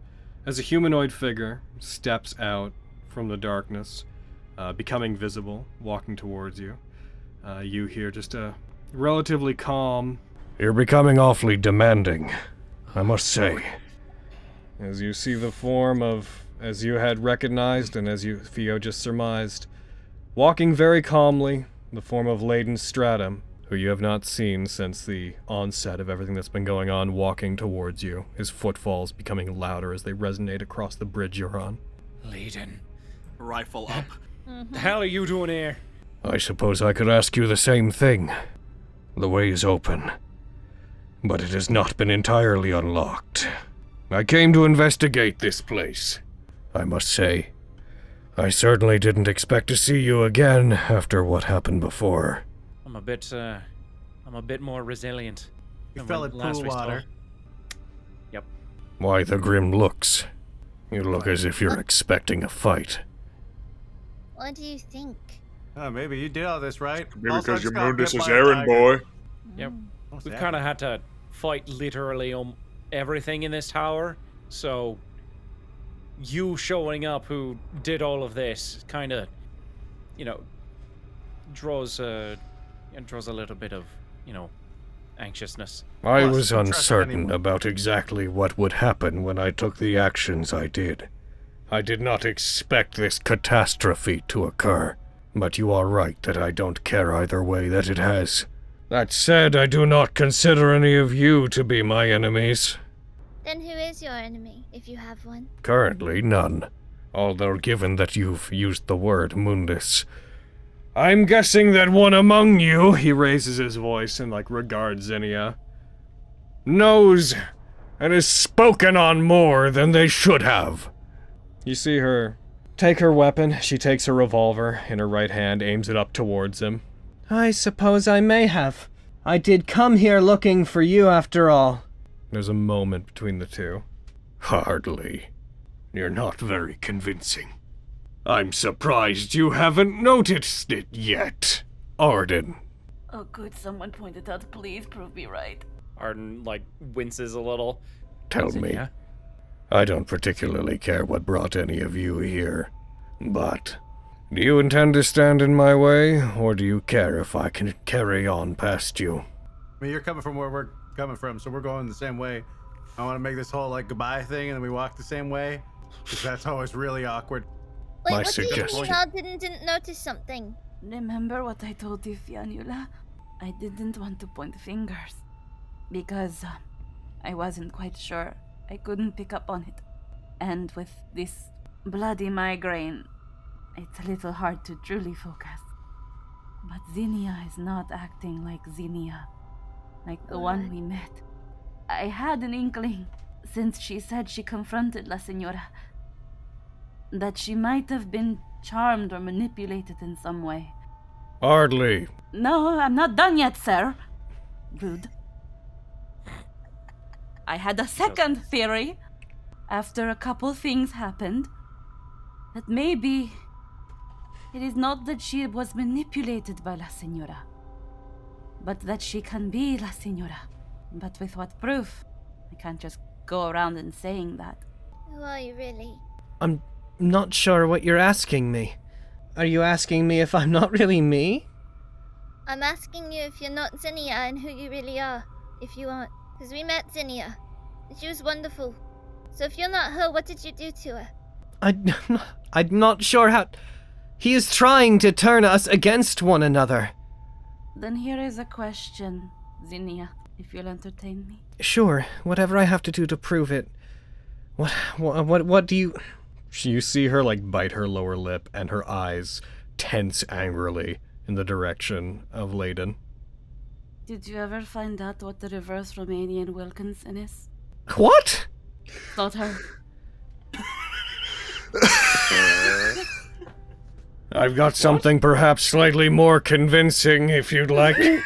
humanoid figure steps out from the darkness, becoming visible, walking towards you. You hear just a relatively calm, "You're becoming awfully demanding, I must say." As you see the form of, as you had recognized and as Theo just surmised, walking very calmly, the form of Laden Stratum, who you have not seen since the onset of everything that's been going on, walking towards you, his footfalls becoming louder as they resonate across the bridge you're on. Laden. Rifle up. The hell are you doing here? I suppose I could ask you the same thing. The way is open, but it has not been entirely unlocked. I came to investigate this place. I must say, I certainly didn't expect to see you again after what happened before. I'm a bit more resilient. You than fell when in last pool we water. spoke. Yep. Why the grim looks? You look as if you're expecting a fight. What do you think? Oh, maybe you did all this, right? Maybe Also, I because just your got moon bit is his by a errand tiger. boy. Yep. What's We that? kind of had to fight literally everything in this tower, so you showing up who did all of this kind of, draws a little bit of, anxiousness. I Plus, was don't trust uncertain anyone. about exactly what would happen when I took the actions I did. I did not expect this catastrophe to occur, but you are right that I don't care either way that it has. That said, I do not consider any of you to be my enemies. Then who is your enemy, if you have one? Currently, none. Although given that you've used the word Mundus, I'm guessing that one among you, he raises his voice and, regards Zinnia, knows and has spoken on more than they should have. You see her take her weapon. She takes her revolver in her right hand, aims it up towards him. I suppose I may have. I did come here looking for you after all. There's a moment between the two. Hardly. You're not very convincing. I'm surprised you haven't noticed it yet, Arden. Oh, good. Someone pointed out. Please prove me right. Arden, winces a little. Tell me. Yeah? I don't particularly care what brought any of you here, but do you intend to stand in my way, or do you care if I can carry on past you? I mean, you're coming from where we're coming from, so we're going the same way. I want to make this whole goodbye thing, and then we walk the same way, because that's always really awkward. Wait, My what do you suggestion. mean Al didn't notice something? Remember what I told you, Fianula? I didn't want to point fingers. Because I wasn't quite sure. I couldn't pick up on it. And with this bloody migraine, it's a little hard to truly focus. But Zinnia is not acting like Zinnia, like the one we met. I had an inkling, since she said she confronted La Señora, that she might have been charmed or manipulated in some way. Hardly. No, I'm not done yet, sir. Rude. I had a second theory, after a couple things happened, that maybe it is not that she was manipulated by La Señora, but that she can be La Señora. But with what proof? I can't just go around and saying that. Who are you really? I'm not sure what you're asking me. Are you asking me if I'm not really me? I'm asking you if you're not Zinnia and who you really are. If you aren't. Because we met Zinnia. And she was wonderful. So if you're not her, what did you do to her? I'm not sure how... He is trying to turn us against one another. Then here is a question, Zinnia, if you'll entertain me. Sure, whatever I have to do to prove it. What do you... You see her, like, bite her lower lip, and her eyes tense angrily in the direction of Laden. Did you ever find out what the reverse Romanian Wilkinson is? What? Not her. I've got something perhaps slightly more convincing, if you'd like. No,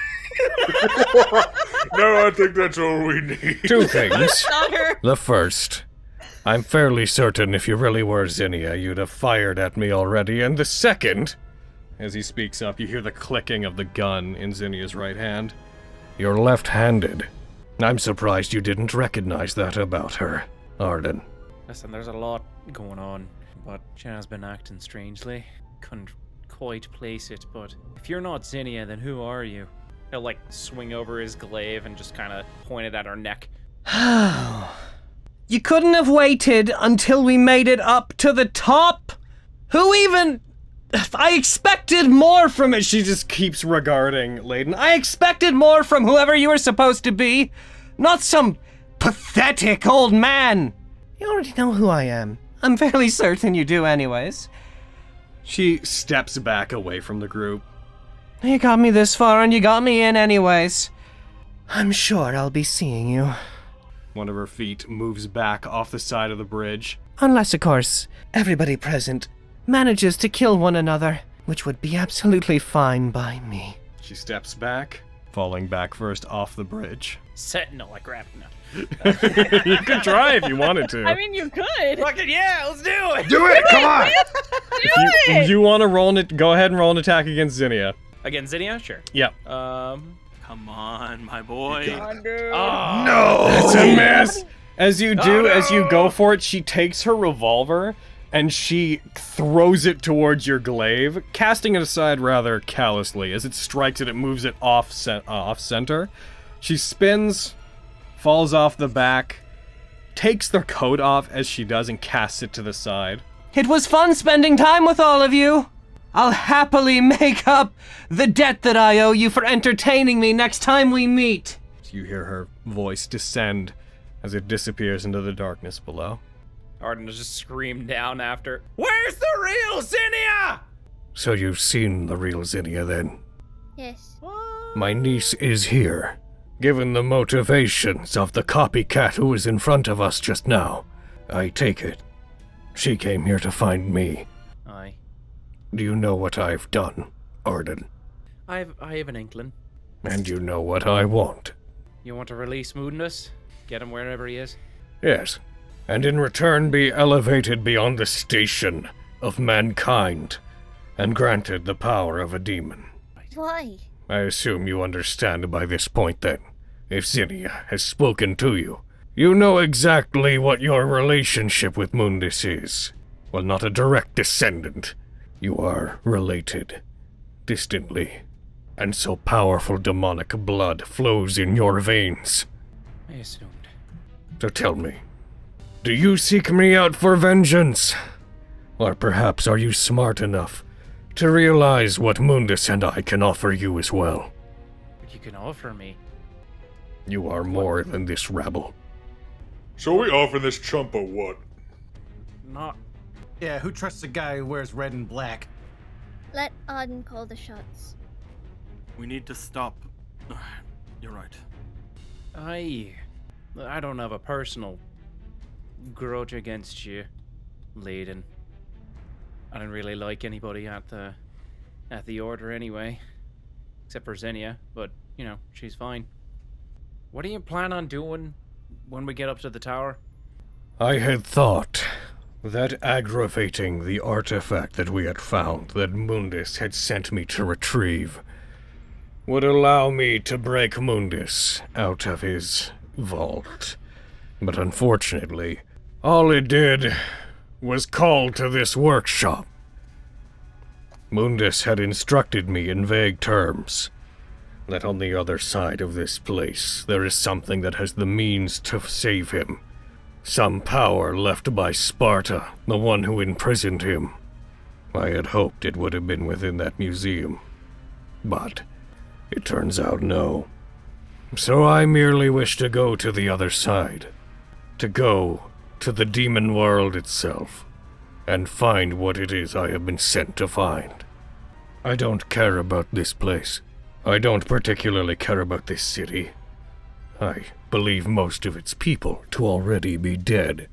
I think that's all we need. Two things. Not her. The first, I'm fairly certain if you really were Zinnia, you'd have fired at me already. And the second, as he speaks up, you hear the clicking of the gun in Zinnia's right hand. You're left-handed. I'm surprised you didn't recognize that about her, Arden. Listen, there's a lot going on, but Jenna's been acting strangely. Couldn't quite place it, but if you're not Zinnia, then who are you? He'll, like, swing over his glaive and just kind of point it at her neck. You couldn't have waited until we made it up to the top? Who even... I expected more from it. She just keeps regarding Laden. I expected more from whoever you were supposed to be. Not some pathetic old man. You already know who I am. I'm fairly certain you do anyways. She steps back away from the group. You got me this far and you got me in anyways. I'm sure I'll be seeing you. One of her feet moves back off the side of the bridge. Unless, of course, everybody present manages to kill one another, which would be absolutely fine by me. She steps back, falling back first off the bridge. Sentinel, I grabbed him. You could try if you wanted to. I mean, you could. Fucking yeah, let's do it! Do it! Come on! If you want to roll it, go ahead and roll an attack against Zinnia. Against Zinnia? Sure. Yep. Come on, my boy. No! That's a miss! As you go for it, she takes her revolver and she throws it towards your glaive, casting it aside rather callously. As it strikes it, it moves it off center. She spins, falls off the back, takes the coat off as she does, and casts it to the side. It was fun spending time with all of you. I'll happily make up the debt that I owe you for entertaining me next time we meet. You hear her voice descend as it disappears into the darkness below. Arden just screamed down after, "Where's the real Zinnia?" So you've seen the real Zinnia then? Yes. My niece is here. Given the motivations of the copycat who was in front of us just now, I take it she came here to find me. Aye. Do you know what I've done, Arden? I have an inkling. And you know what I want. You want to release Mundus? Get him wherever he is? Yes, and in return be elevated beyond the station of mankind, and granted the power of a demon. Why? I assume you understand by this point then. If Zinnia has spoken to you, you know exactly what your relationship with Mundus is. Well, not a direct descendant. You are related, distantly, and so powerful demonic blood flows in your veins. I assumed. So tell me, do you seek me out for vengeance? Or perhaps are you smart enough to realize what Mundus and I can offer you as well? What you can offer me? You are more than this rabble. So we offering this chump or what? Not. Yeah, who trusts a guy who wears red and black? Let Arden call the shots. We need to stop. You're right. I don't have a personal grudge against you, Laden. I didn't really like anybody at the order anyway, except for Xenia, but you know, she's fine. What do you plan on doing when we get up to the tower? I had thought that aggravating the artifact that we had found that Mundus had sent me to retrieve would allow me to break Mundus out of his vault. But unfortunately, all it did was call to this workshop. Mundus had instructed me in vague terms that on the other side of this place there is something that has the means to save him. Some power left by Sparta, the one who imprisoned him. I had hoped it would have been within that museum, but it turns out no. So I merely wish to go to the other side, to go to the demon world itself, and find what it is I have been sent to find. I don't care about this place. I don't particularly care about this city. I believe most of its people to already be dead.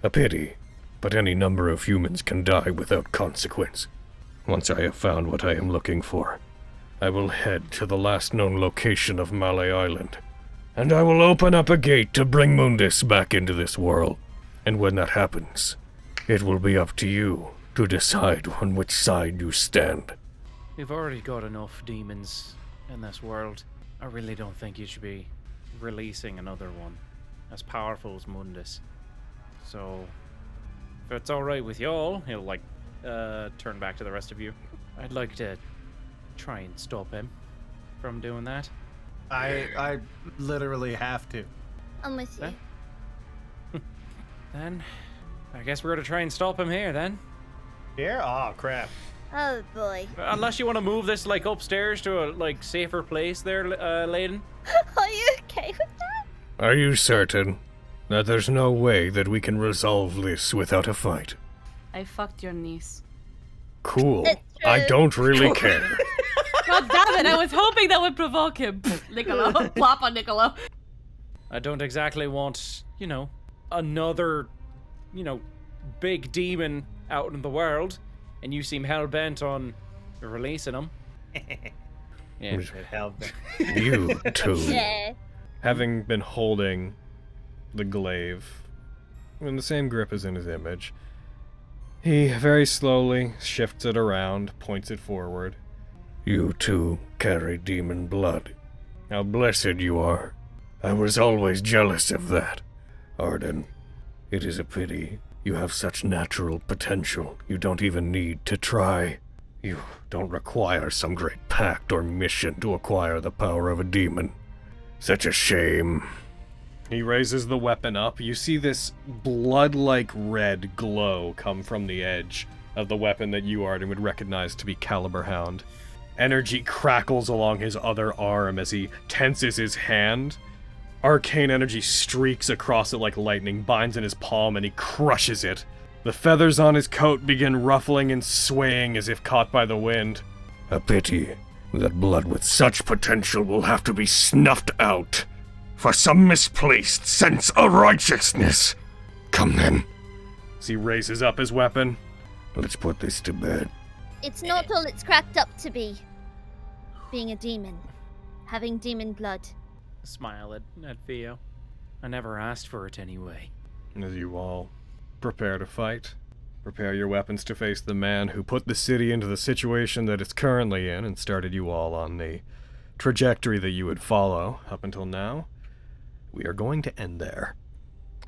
A pity, but any number of humans can die without consequence. Once I have found what I am looking for, I will head to the last known location of Malay Island, and I will open up a gate to bring Mundus back into this world. And when that happens, it will be up to you to decide on which side you stand. We've already got enough demons in this world. I really don't think you should be releasing another one as powerful as Mundus. So, if it's alright with y'all, he'll like turn back to the rest of you. I'd like to try and stop him from doing that. I literally have to. I'm with you. Then, I guess we're gonna try and stop him here then. Here? Oh crap. Oh boy. Unless you want to move this like upstairs to a like safer place there, Laden. Are you okay with that? Are you certain that there's no way that we can resolve this without a fight? I fucked your niece. Cool. It's true. I don't really care. God damn it, I was hoping that would provoke him. Niccolo. Plop on Niccolo. I don't exactly want, you know, another, you know, big demon out in the world, and you seem hell-bent on releasing him. Yeah. Hell-bent. You two. Yeah. Having been holding the glaive in the same grip as in his image, he very slowly shifts it around, points it forward. You two carry demon blood. How blessed you are. I was always jealous of that. Arden, it is a pity. You have such natural potential. You don't even need to try. You don't require some great pact or mission to acquire the power of a demon. Such a shame. He raises the weapon up. You see this blood-like red glow come from the edge of the weapon that you, Arden, would recognize to be Caliber Hound. Energy crackles along his other arm as he tenses his hand. Arcane energy streaks across it like lightning, binds in his palm, and he crushes it. The feathers on his coat begin ruffling and swaying as if caught by the wind. A pity that blood with such potential will have to be snuffed out for some misplaced sense of righteousness. Come then. As he raises up his weapon, let's put this to bed. It's not all it's cracked up to be. Being a demon. Having demon blood. Smile at Theo. I never asked for it anyway. As you all prepare to fight, prepare your weapons to face the man who put the city into the situation that it's currently in and started you all on the trajectory that you would follow up until now, we are going to end there.